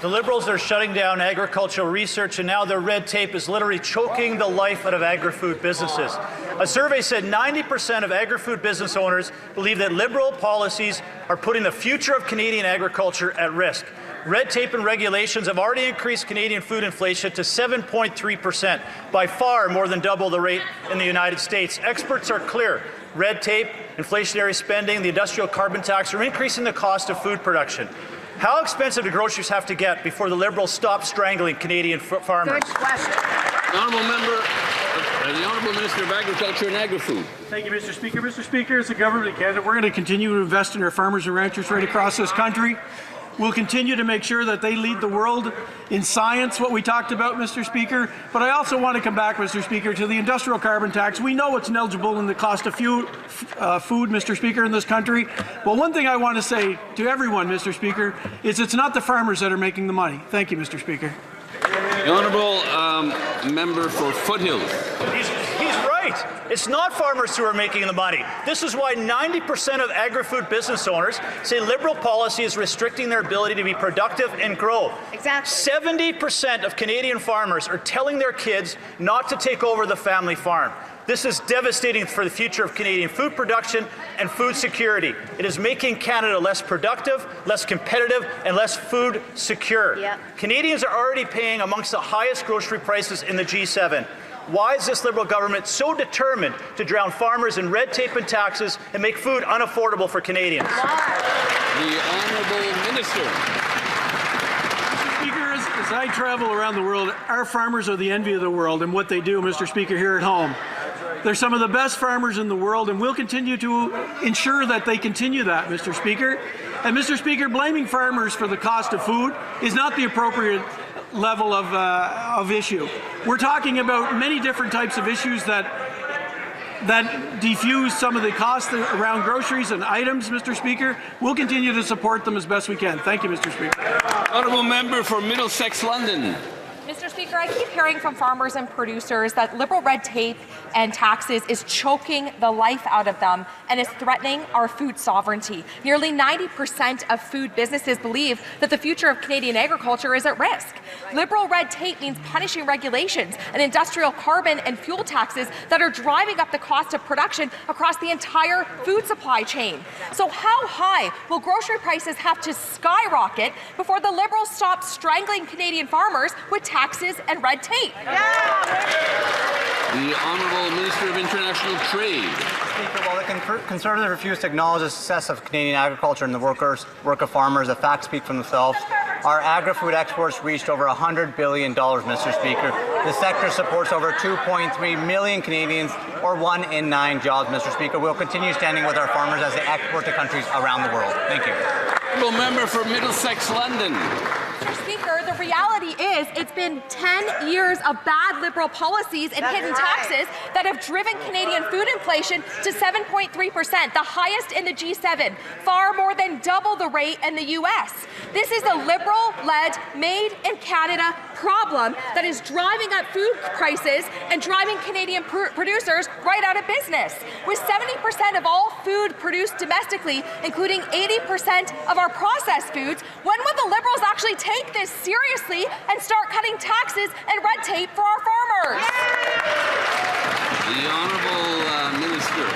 The Liberals are shutting down agricultural research, and now their red tape is literally choking the life out of agri-food businesses. A survey said 90% of agri-food business owners believe that Liberal policies are putting the future of Canadian agriculture at risk. Red tape and regulations have already increased Canadian food inflation to 7.3%, by far more than double the rate in the United States. Experts are clear. Red tape, inflationary spending, the industrial carbon tax are increasing the cost of food production. How expensive do groceries have to get before the Liberals stop strangling Canadian farmers? Good question. The Honourable Minister of Agriculture and Agri-Food. Thank you, Mr. Speaker. Mr. Speaker, as the Government of Canada, we're going to continue to invest in our farmers and ranchers right across this country. We'll continue to make sure that they lead the world in science, what we talked about, Mr. Speaker. But I also want to come back, Mr. Speaker, to the industrial carbon tax. We know it's ineligible in the cost of food, Mr. Speaker, in this country. But one thing I want to say to everyone, Mr. Speaker, is it's not the farmers that are making the money. Thank you, Mr. Speaker. The Honourable Member for Foothills. He's right. It's not farmers who are making the money. This is why 90% of agri-food business owners say Liberal policy is restricting their ability to be productive and grow. Exactly. 70% of Canadian farmers are telling their kids not to take over the family farm. This is devastating for the future of Canadian food production and food security. It is making Canada less productive, less competitive, and less food secure. Yep. Canadians are already paying amongst the highest grocery prices in the G7. Why is this Liberal government so determined to drown farmers in red tape and taxes and make food unaffordable for Canadians? The Honourable Minister. Mr. Speaker, as I travel around the world, our farmers are the envy of the world in what they do, Mr. Speaker, here at home. They're some of the best farmers in the world, and we'll continue to ensure that they continue that, Mr. Speaker. And, Mr. Speaker, blaming farmers for the cost of food is not the appropriate level of issue. We're talking about many different types of issues that defuse some of the costs around groceries and items, Mr. Speaker. We'll continue to support them as best we can. Thank you, Mr. Speaker. Honourable Member for Middlesex London. Mr. Speaker. Speaker, I keep hearing from farmers and producers that Liberal red tape and taxes is choking the life out of them and is threatening our food sovereignty. Nearly 90% of food businesses believe that the future of Canadian agriculture is at risk. Liberal red tape means punishing regulations and industrial carbon and fuel taxes that are driving up the cost of production across the entire food supply chain. So how high will grocery prices have to skyrocket before the Liberals stop strangling Canadian farmers with taxes and red tape? The Honourable Minister of International Trade. Speaker, while the Conservatives refuse to acknowledge the success of Canadian agriculture and the work of farmers, the facts speak for themselves. Our agri-food exports reached over $100 billion, Mr. Speaker. The sector supports over 2.3 million Canadians, or 1 in 9 jobs, Mr. Speaker. We'll continue standing with our farmers as they export to countries around the world. Thank you. Member for Middlesex, London. Mr. Speaker, the reality is it's been 10 years of bad Liberal policies and hidden taxes that have driven Canadian food inflation to 7.3%, the highest in the G7, far more than double the rate in the U.S. This is a Liberal-led, made-in-Canada problem that is driving up food prices and driving Canadian producers right out of business. With 70% of all food produced domestically, including 80% of our processed foods, when will the Liberals actually take this seriously and start cutting taxes and red tape for our farmers? The Honourable Minister.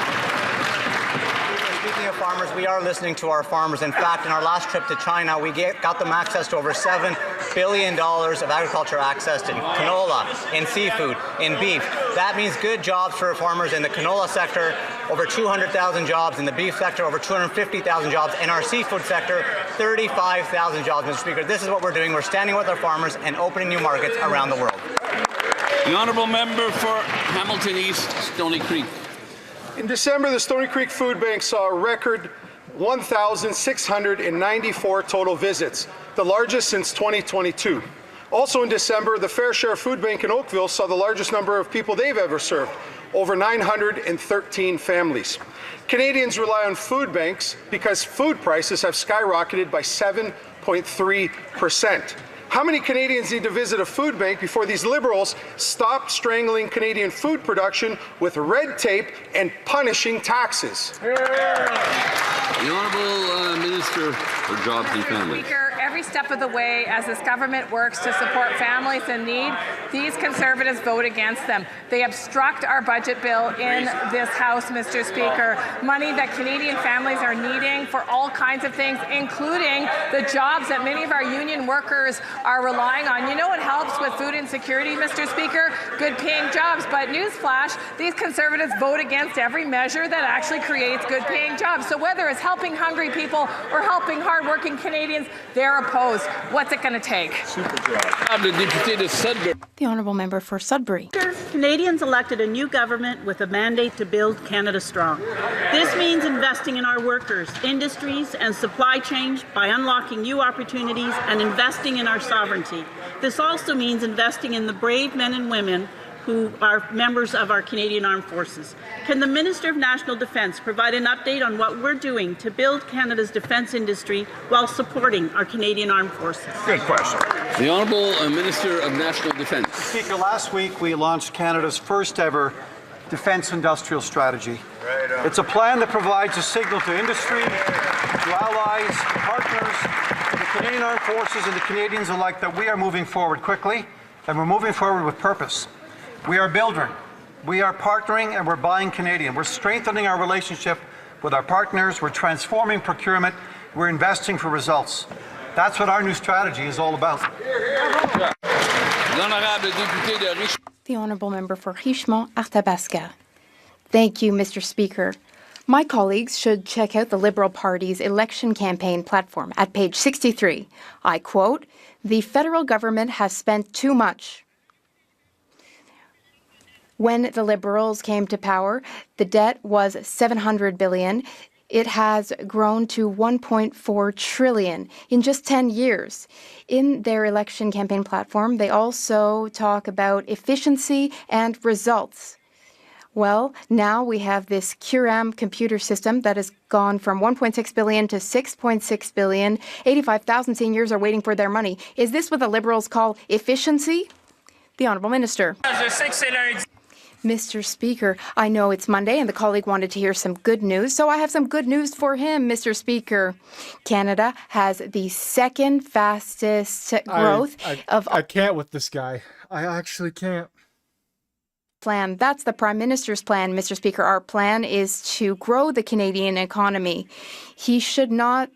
Speaking of farmers, we are listening to our farmers. In fact, in our last trip to China, we got them access to over $7 billion of agriculture access to canola, in seafood, in beef. That means good jobs for farmers in the canola sector, over 200,000 jobs in the beef sector, over 250,000 jobs in our seafood sector, 35,000 jobs, Mr. Speaker. This is what we're doing. We're standing with our farmers and opening new markets around the world. The Honourable Member for Hamilton East, Stony Creek. In December, the Stony Creek Food Bank saw a record 1,694 total visits, the largest since 2022. Also in December, the Fair Share Food Bank in Oakville saw the largest number of people they've ever served, over 913 families. Canadians rely on food banks because food prices have skyrocketed by 7.3%. How many Canadians need to visit a food bank before these Liberals stop strangling Canadian food production with red tape and punishing taxes? The Honourable Minister for Jobs and Families. Speaker, every step of the way as this government works to support families in need, these Conservatives vote against them. They obstruct our budget bill in this House, Mr. Speaker. Money that Canadian families are needing for all kinds of things, including the jobs that many of our union workers are relying on. You know what helps with food insecurity, Mr. Speaker? Good paying jobs. But newsflash, these Conservatives vote against every measure that actually creates good paying jobs. So whether it's helping hungry people or helping hardworking Canadians, they're opposed. What's it going to take? The Honourable Member for Sudbury. Canadians elected a new government with a mandate to build Canada strong. This means investing in our workers, industries and supply chains by unlocking new opportunities and investing in our sovereignty. This also means investing in the brave men and women who are members of our Canadian Armed Forces. Can the Minister of National Defence provide an update on what we're doing to build Canada's defence industry while supporting our Canadian Armed Forces? Good question. The Honourable Minister of National Defence. Speaker, last week we launched Canada's first ever defence industrial strategy. It's a plan that provides a signal to industry, to allies, partners, to the Canadian Armed Forces and to Canadians alike that we are moving forward quickly and we're moving forward with purpose. We are building, we are partnering, and we're buying Canadian. We're strengthening our relationship with our partners, we're transforming procurement, we're investing for results. That's what our new strategy is all about. The Honourable Member for Richmond-Arthabasca. Thank you, Mr. Speaker. My colleagues should check out the Liberal Party's election campaign platform at page 63. I quote, "The federal government has spent too much." When the Liberals came to power, the debt was $700 billion. It has grown to $1.4 trillion in just 10 years. In their election campaign platform, they also talk about efficiency and results. Well, now we have this Curam computer system that has gone from $1.6 billion to $6.6 billion. 85,000 seniors are waiting for their money. Is this what the Liberals call efficiency? The Honourable Minister. Mr. Speaker, I know it's Monday and the colleague wanted to hear some good news, so I have some good news for him, Mr. Speaker. Canada has the second fastest growth of... I can't with this guy. I actually can't. Plan. That's the Prime Minister's plan, Mr. Speaker. Our plan is to grow the Canadian economy. He should not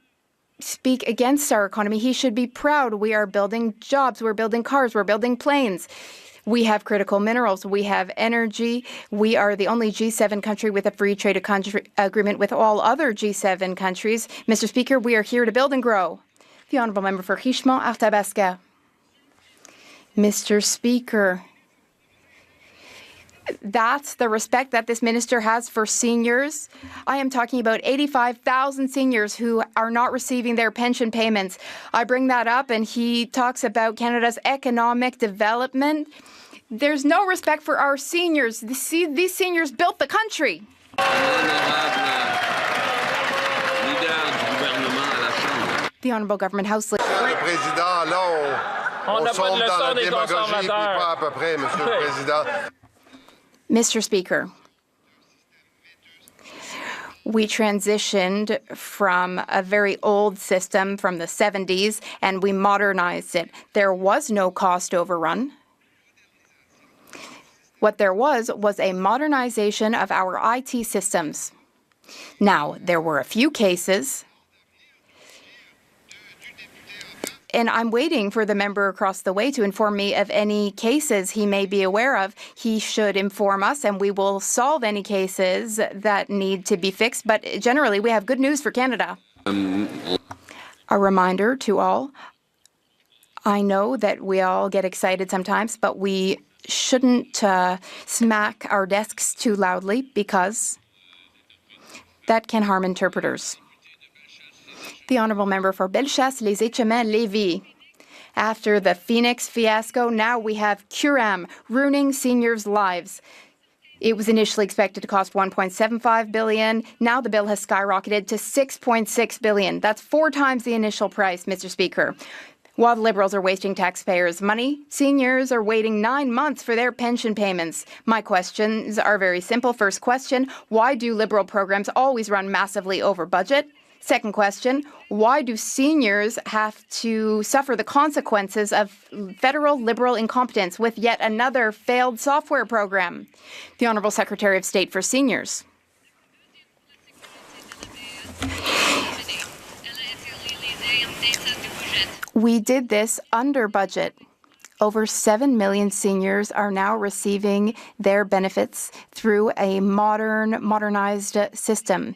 speak against our economy. He should be proud. We are building jobs. We're building cars. We're building planes. We have critical minerals. We have energy. We are the only G7 country with a free trade agreement with all other G7 countries. Mr. Speaker, we are here to build and grow. The Honourable Member for Richmond-Arthabasca. Mr. Speaker, that's the respect that this minister has for seniors. I am talking about 85,000 seniors who are not receiving their pension payments. I bring that up and he talks about Canada's economic development. There's no respect for our seniors. These seniors built the country. The Honourable Government House Leader. Mr. Speaker, we transitioned from a very old system from the 70s and we modernized it. There was no cost overrun. What there was a modernization of our IT systems. Now, there were a few cases, and I'm waiting for the member across the way to inform me of any cases he may be aware of. He should inform us, and we will solve any cases that need to be fixed. But generally, we have good news for Canada. A reminder to all, I know that we all get excited sometimes, but we shouldn't smack our desks too loudly because that can harm interpreters. The Honourable Member for Bellechasse, Les Etchemins, Lévis. After the Phoenix fiasco, now we have Curam ruining seniors' lives. It was initially expected to cost $1.75 billion. Now the bill has skyrocketed to $6.6 billion. That's 4 times the initial price, Mr. Speaker. While the Liberals are wasting taxpayers' money, seniors are waiting 9 months for their pension payments. My questions are very simple. First question, why do Liberal programs always run massively over budget? Second question, why do seniors have to suffer the consequences of federal Liberal incompetence with yet another failed software program? The Honourable Secretary of State for Seniors. We did this under budget. Over 7 million seniors are now receiving their benefits through a modernized system.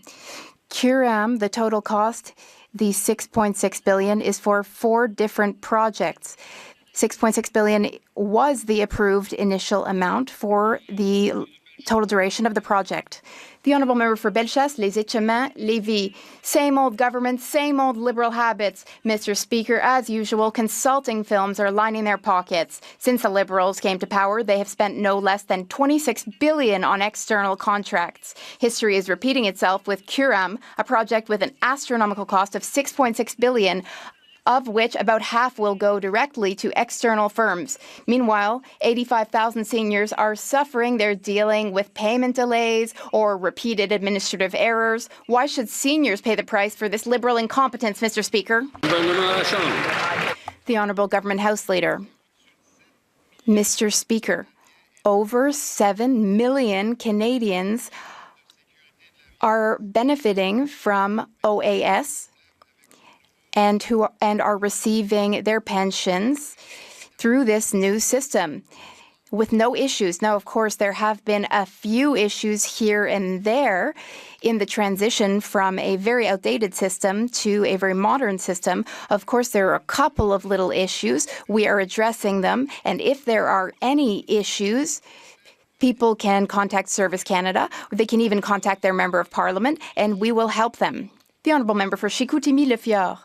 Curam, the total cost, the $6.6 billion, is for 4 different projects. $6.6 billion was the approved initial amount for the total duration of the project. The Honourable Member for Bellechasse, Les Etchemins, Lévis. Same old government, same old Liberal habits. Mr. Speaker, as usual, consulting firms are lining their pockets. Since the Liberals came to power, they have spent no less than $26 billion on external contracts. History is repeating itself with Curam, a project with an astronomical cost of $6.6 billion, of which about half will go directly to external firms. Meanwhile, 85,000 seniors are suffering. They're dealing with payment delays or repeated administrative errors. Why should seniors pay the price for this Liberal incompetence, Mr. Speaker? The Honourable Government House Leader. Mr. Speaker, over 7 million Canadians are benefiting from OAS and are receiving their pensions through this new system with no issues. Now, of course, there have been a few issues here and there in the transition from a very outdated system to a very modern system. Of course, there are a couple of little issues. We are addressing them, and if there are any issues, people can contact Service Canada. They can even contact their Member of Parliament, and we will help them. The Honourable Member for Chicoutimi-Le Fjord.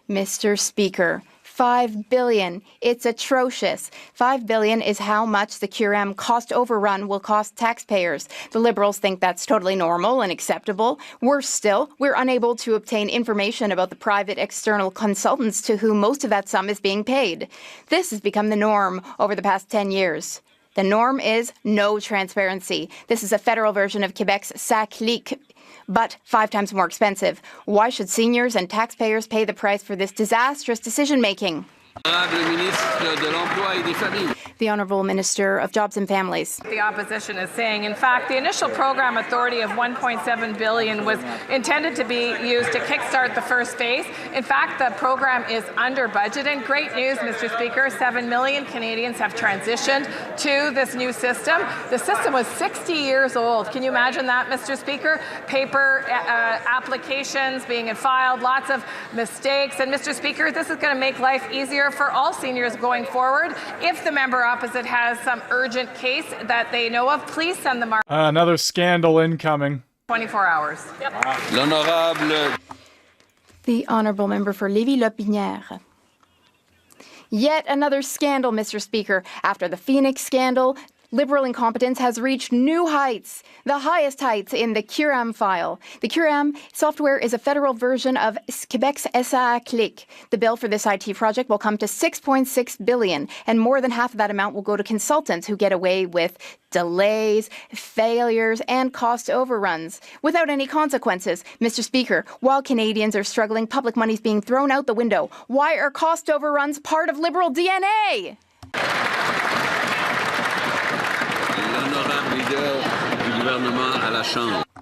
Mr. Speaker, $5 billion. It's atrocious. $5 billion is how much the QRM cost overrun will cost taxpayers. The Liberals think that's totally normal and acceptable. Worse still, we're unable to obtain information about the private external consultants to whom most of that sum is being paid. This has become the norm over the past 10 years. The norm is no transparency. This is a federal version of Quebec's SACLIC, but 5 times more expensive. Why should seniors and taxpayers pay the price for this disastrous decision-making? The Honourable Minister of Jobs and Families. The opposition is saying, in fact, the initial program authority of $1.7 billion was intended to be used to kickstart the first phase. In fact, the program is under budget, and great news, Mr. Speaker, 7 million Canadians have transitioned to this new system. The system was 60 years old. Can you imagine that, Mr. Speaker? Paper applications being filed, lots of mistakes. And Mr. Speaker, this is going to make life easier for all seniors going forward. If the member opposite has some urgent case that they know of, please send them our another scandal incoming. 24 hours. L'honorable. The Honourable Member for Lévis-Lotbinière. Yet another scandal, Mr. Speaker. After the Phoenix scandal, Liberal incompetence has reached new heights, the highest heights in the QRM file. The QRM software is a federal version of Quebec's SACLIC. The bill for this IT project will come to $6.6 billion, and more than half of that amount will go to consultants who get away with delays, failures, and cost overruns without any consequences. Mr. Speaker, while Canadians are struggling, public money is being thrown out the window. Why are cost overruns part of Liberal DNA?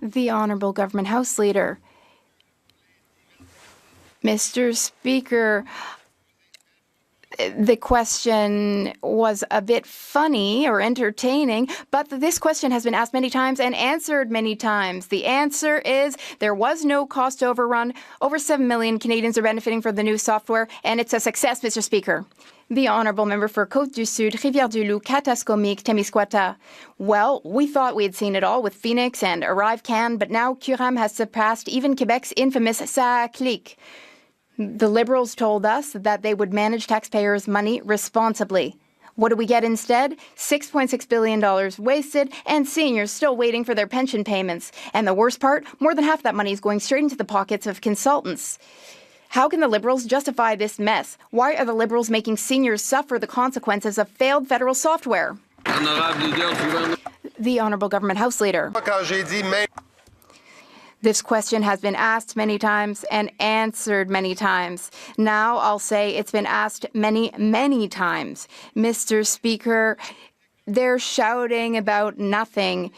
The Honourable Government House Leader. Mr. Speaker, the question was a bit funny or entertaining, but this question has been asked many times and answered many times. The answer is there was no cost overrun. Over 7 million Canadians are benefiting from the new software, and it's a success, Mr. Speaker. The Honourable Member for Côte-du-Sud, Rivière-du-Loup, Katascomique, Témiscouata. Well, we thought we had seen it all with Phoenix and ArriveCAN, but now QRM has surpassed even Quebec's infamous SACLIC. The Liberals told us that they would manage taxpayers' money responsibly. What do we get instead? $6.6 billion wasted, and seniors still waiting for their pension payments. And the worst part, more than half that money is going straight into the pockets of consultants. How can the Liberals justify this mess? Why are the Liberals making seniors suffer the consequences of failed federal software? The Honourable Government House Leader. This question has been asked many times and answered many times. Now I'll say it's been asked many, many times. Mr. Speaker, they're shouting about nothing.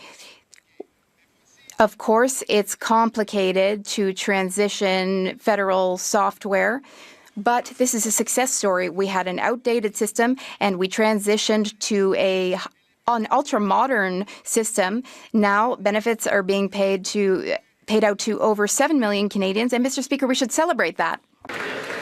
Of course, it's complicated to transition federal software, but this is a success story. We had an outdated system, and we transitioned to an ultra-modern system. Now benefits are being paid out to over 7 million Canadians, and Mr. Speaker, we should celebrate that.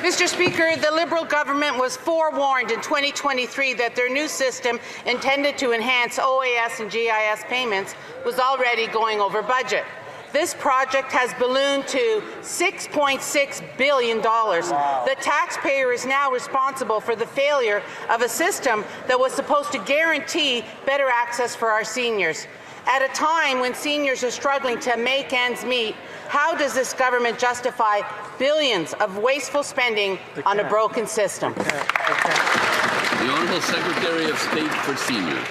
Mr. Speaker, the Liberal government was forewarned in 2023 that their new system, intended to enhance OAS and GIS payments, was already going over budget. This project has ballooned to $6.6 billion. The taxpayer is now responsible for the failure of a system that was supposed to guarantee better access for our seniors. At a time when seniors are struggling to make ends meet, how does this government justify billions of wasteful spending on a broken system? The Honourable Secretary of State for Seniors.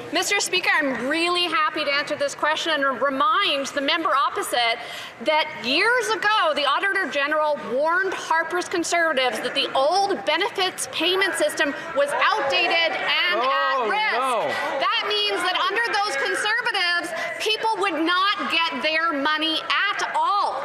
Mr. Speaker, I'm really happy to answer this question and remind the member opposite that years ago, the Auditor General warned Harper's Conservatives that the old benefits payment system was outdated and at risk. No. That means that under those Conservatives, people would not get their money at all.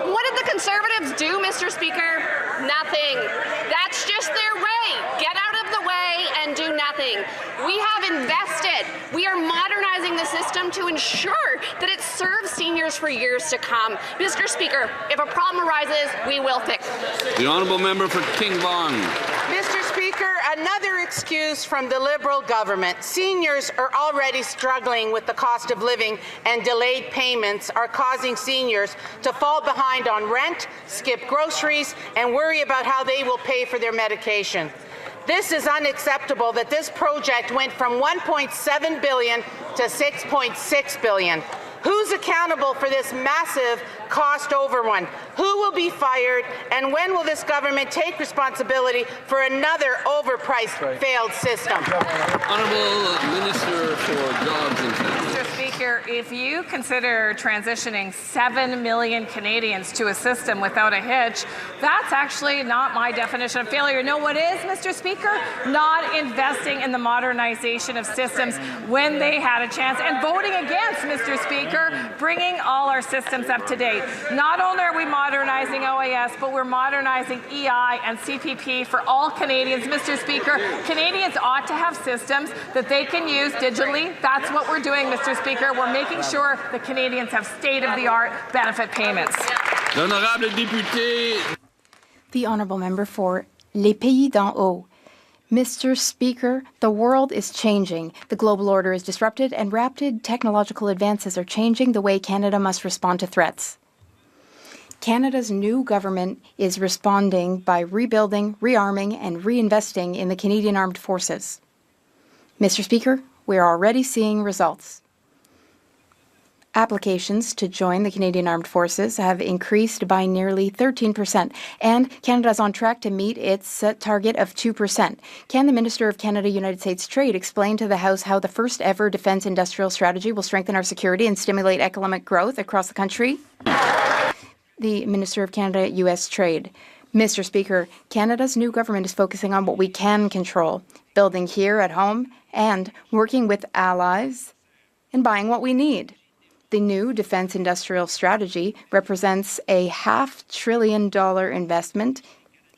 What did the Conservatives do, Mr. Speaker? Nothing. That's just their way. Get out of the way and do nothing. We have invested. We are modernizing the system to ensure that it serves seniors for years to come. Mr. Speaker, if a problem arises, we will fix it. The Honourable Member for King Vaughan. Mr. Speaker, another excuse from the Liberal government. Seniors are already struggling with the cost of living, and delayed payments are causing seniors to fall behind on rent, skip groceries, and worry about how they will pay for their medication. This is unacceptable that this project went from $1.7 billion to $6.6 billion. Who's accountable for this massive cost overrun? Who will be fired? And when will this government take responsibility for another overpriced, failed system? Honourable Minister for Jobs and Family. Mr. Speaker, if you consider transitioning 7 million Canadians to a system without a hitch, that's actually not my definition of failure. No, what is, Mr. Speaker? Not investing in the modernization of systems when they had a chance, and voting against, Mr. Speaker, bringing all our systems up to date. Not only are we modernizing OAS, but we're modernizing EI and CPP for all Canadians. Mr. Speaker, Canadians ought to have systems that they can use digitally. That's what we're doing, Mr. Speaker. We're making sure the Canadians have state-of-the-art benefit payments. L'honorable député. The honourable member for Les Pays d'en Haut. Mr. Speaker, the world is changing. The global order is disrupted, and rapid technological advances are changing the way Canada must respond to threats. Canada's new government is responding by rebuilding, rearming, and reinvesting in the Canadian Armed Forces. Mr. Speaker, we are already seeing results. Applications to join the Canadian Armed Forces have increased by nearly 13%, and Canada is on track to meet its target of 2%. Can the Minister of Canada, United States Trade explain to the House how the first ever defence industrial strategy will strengthen our security and stimulate economic growth across the country? The Minister of Canada, U.S. Trade. Mr. Speaker, Canada's new government is focusing on what we can control, building here at home and working with allies and buying what we need. The new defence industrial strategy represents a $500 billion investment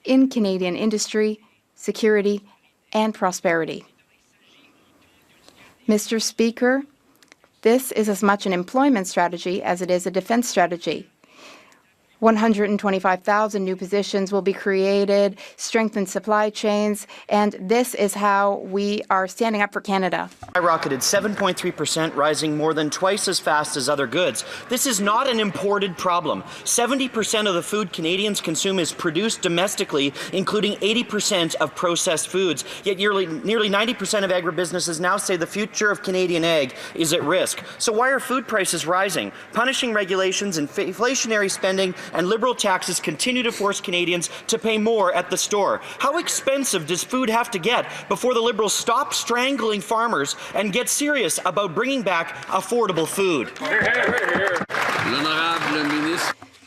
in Canadian industry, security, and prosperity. Mr. Speaker, this is as much an employment strategy as it is a defence strategy. 125,000 new positions will be created, strengthened supply chains, and this is how we are standing up for Canada. Skyrocketed 7.3%, rising more than twice as fast as other goods. This is not an imported problem. 70% of the food Canadians consume is produced domestically, including 80% of processed foods. Yet nearly 90% of agribusinesses now say the future of Canadian ag is at risk. So why are food prices rising? Punishing regulations, inflationary spending, and Liberal taxes continue to force Canadians to pay more at the store. How expensive does food have to get before the Liberals stop strangling farmers and get serious about bringing back affordable food?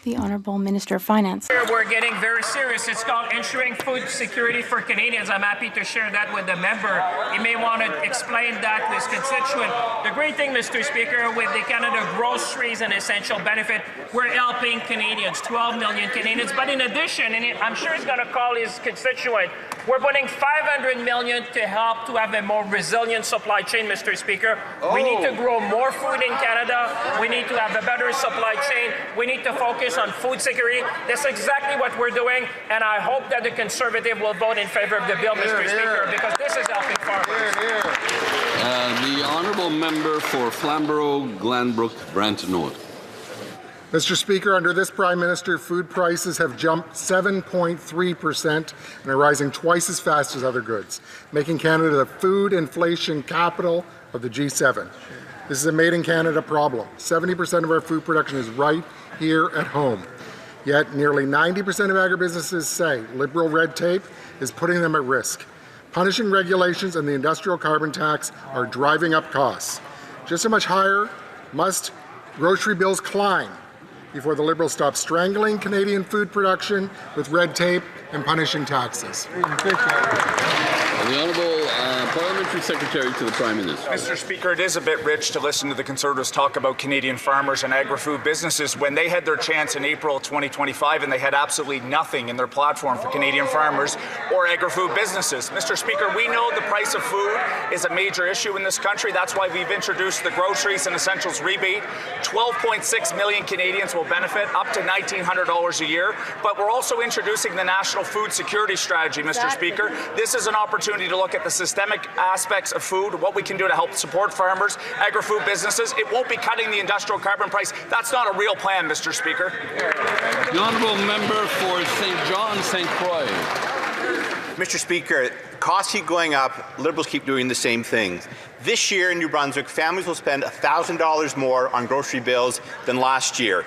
The Honourable Minister of Finance. We're getting very serious. It's called ensuring food security for Canadians. I'm happy to share that with the member. He may want to explain that to his constituent. The great thing, Mr. Speaker, with the Canada Groceries and Essential Benefit, we're helping Canadians, 12 million Canadians. But in addition, and I'm sure he's going to call his constituent, we're putting $500 million to help to have a more resilient supply chain, Mr. Speaker. We need to grow more food in Canada. We need to have a better supply chain. We need to focus on food security. That's exactly what we're doing, and I hope that the Conservative will vote in favor of the bill, Mr. Speaker, because this is helping farmers. The honourable member for Flamborough-Glanbrook, Brampton North. Mr. Speaker, under this Prime Minister, food prices have jumped 7.3% and are rising twice as fast as other goods, making Canada the food inflation capital of the G7. This is a made-in-Canada problem. 70% of our food production is right here at home. Yet nearly 90% of agribusinesses say Liberal red tape is putting them at risk. Punishing regulations and the industrial carbon tax are driving up costs. Just how much higher must grocery bills climb before the Liberals stop strangling Canadian food production with red tape and punishing taxes? The Honourable Parliamentary Secretary to the Prime Minister. Mr. Speaker, it is a bit rich to listen to the Conservatives talk about Canadian farmers and agri-food businesses when they had their chance in April 2025 and they had absolutely nothing in their platform for Canadian farmers or agri-food businesses. Mr. Speaker, we know the price of food is a major issue in this country. That's why we've introduced the Groceries and Essentials rebate. 12.6 million Canadians will benefit, up to $1,900 a year. But we're also introducing the National Food Security Strategy, Mr. Speaker. This is an opportunity to look at the systemic aspects of food, what we can do to help support farmers, agri-food businesses. It won't be cutting the industrial carbon price. That's not a real plan, Mr. Speaker. The honourable member for St. John, St. Croix. Mr. Speaker, costs keep going up, Liberals keep doing the same things. This year in New Brunswick, families will spend $1,000 more on grocery bills than last year.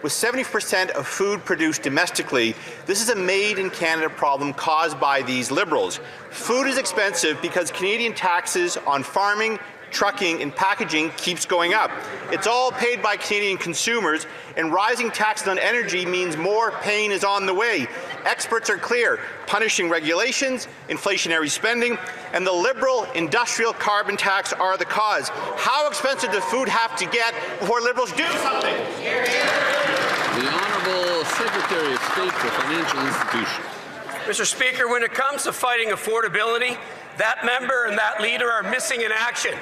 With 70% of food produced domestically, this is a made-in-Canada problem caused by these Liberals. Food is expensive because Canadian taxes on farming, trucking and packaging keeps going up. It's all paid by Canadian consumers, and rising taxes on energy means more pain is on the way. Experts are clear, punishing regulations, inflationary spending, and the Liberal industrial carbon tax are the cause. How expensive does food have to get before Liberals do something? The Honourable Secretary of State for Financial Institutions. Mr. Speaker, when it comes to fighting affordability, that member and that leader are missing in action.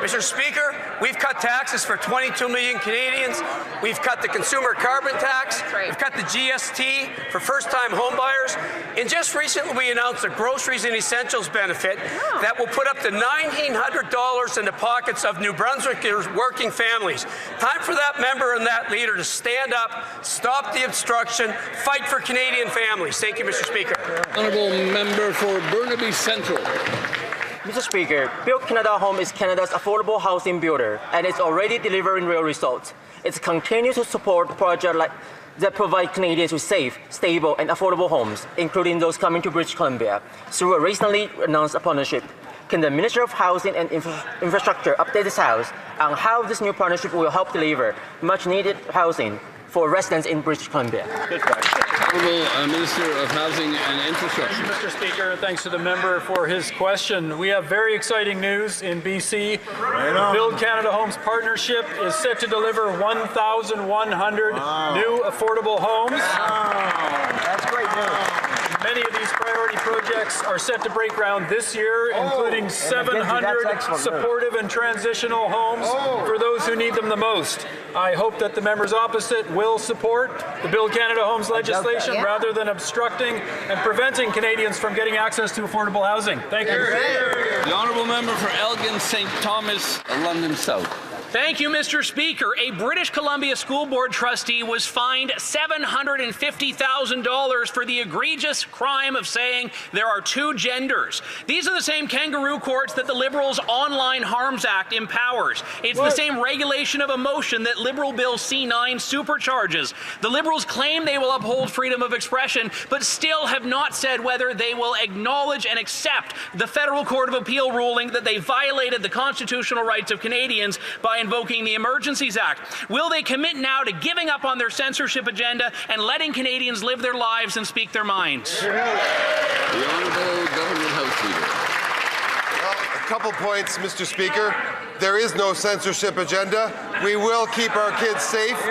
Mr. Speaker, we've cut taxes for 22 million Canadians. We've cut the consumer carbon tax. We've cut the GST for first-time homebuyers. And just recently, we announced a Groceries and Essentials benefit that will put up to $1,900 in the pockets of New Brunswickers' working families. Time for that member and that leader to stand up, stop the obstruction, fight for Canadian families. Thank you, Mr. Speaker. Honourable member for Burnaby Central. Mr. Speaker, Build Canada Home is Canada's affordable housing builder, and it's already delivering real results. It continues to support projects that provide Canadians with safe, stable, and affordable homes, including those coming to British Columbia, through a recently announced partnership. Can the Minister of Housing and Infrastructure update this House on how this new partnership will help deliver much-needed housing for residents in British Columbia? Honourable Minister of Housing and Infrastructure. Mr. Speaker, thanks to the member for his question. We have very exciting news in BC. Build Canada Homes partnership is set to deliver 1,100 new affordable homes. That's great news. Many of these priority projects are set to break ground this year, including 700 supportive and transitional homes for those who need them the most. I hope that the members opposite will support the Build Canada Homes legislation rather than obstructing and preventing Canadians from getting access to affordable housing. Thank you. The honourable member for Elgin, St. Thomas, London South. Thank you, Mr. Speaker. A British Columbia School Board trustee was fined $750,000 for the egregious crime of saying there are two genders. These are the same kangaroo courts that the Liberals' Online Harms Act empowers. It's the same regulation of emotion that Liberal Bill C9 supercharges. The Liberals claim they will uphold freedom of expression, but still have not said whether they will acknowledge and accept the Federal Court of Appeal ruling that they violated the constitutional rights of Canadians by invoking the Emergencies Act. Will they commit now to giving up on their censorship agenda and letting Canadians live their lives and speak their minds? The Honourable Government House Leader. A couple points, Mr. Speaker. There is no censorship agenda. We will keep our kids safe,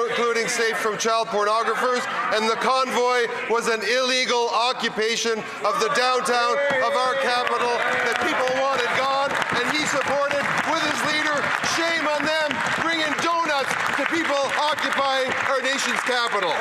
including safe from child pornographers, and the convoy was an illegal occupation of the downtown of our capital that people wanted gone, and he supported with his leader. Shame on them bringing donuts to people occupying our nation's capital.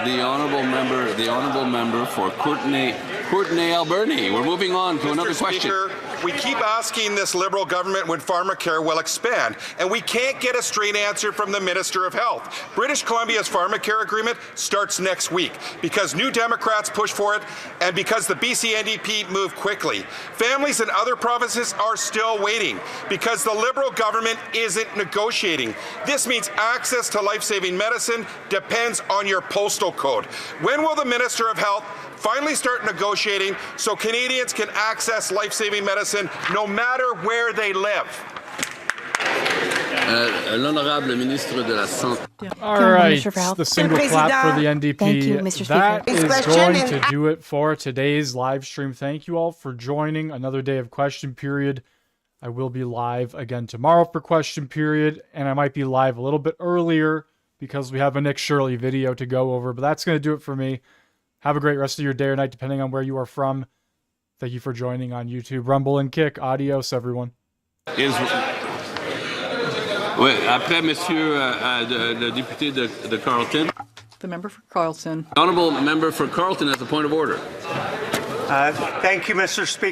The honourable member for Courtenay Alberni. We're moving on to another question. Speaker, we keep asking this Liberal government when pharmacare will expand, and we can't get a straight answer from the Minister of Health. British Columbia's pharmacare agreement starts next week because New Democrats push for it and because the BC NDP moved quickly. Families in other provinces are still waiting because the Liberal government isn't negotiating. This means access to life-saving medicine depends on your postal code. When will the Minister of Health finally start negotiating so Canadians can access life-saving medicine no matter where they live? L'honorable ministre de la Santé. All right, the single clap for the NDP. Thank you, Mr. That Speaker. is going to do it for today's live stream. Thank you all for joining another day of question period. I will be live again tomorrow for question period, and I might be live a little bit earlier because we have a Nick Shirley video to go over, but that's going to do it for me. Have a great rest of your day or night, depending on where you are from. Thank you for joining on YouTube. Rumble and Kick. Adios, everyone. Oui, après, monsieur le député de Carleton. The member for Carleton. Honourable member for Carleton has a point of order. Thank you, Mr. Speaker.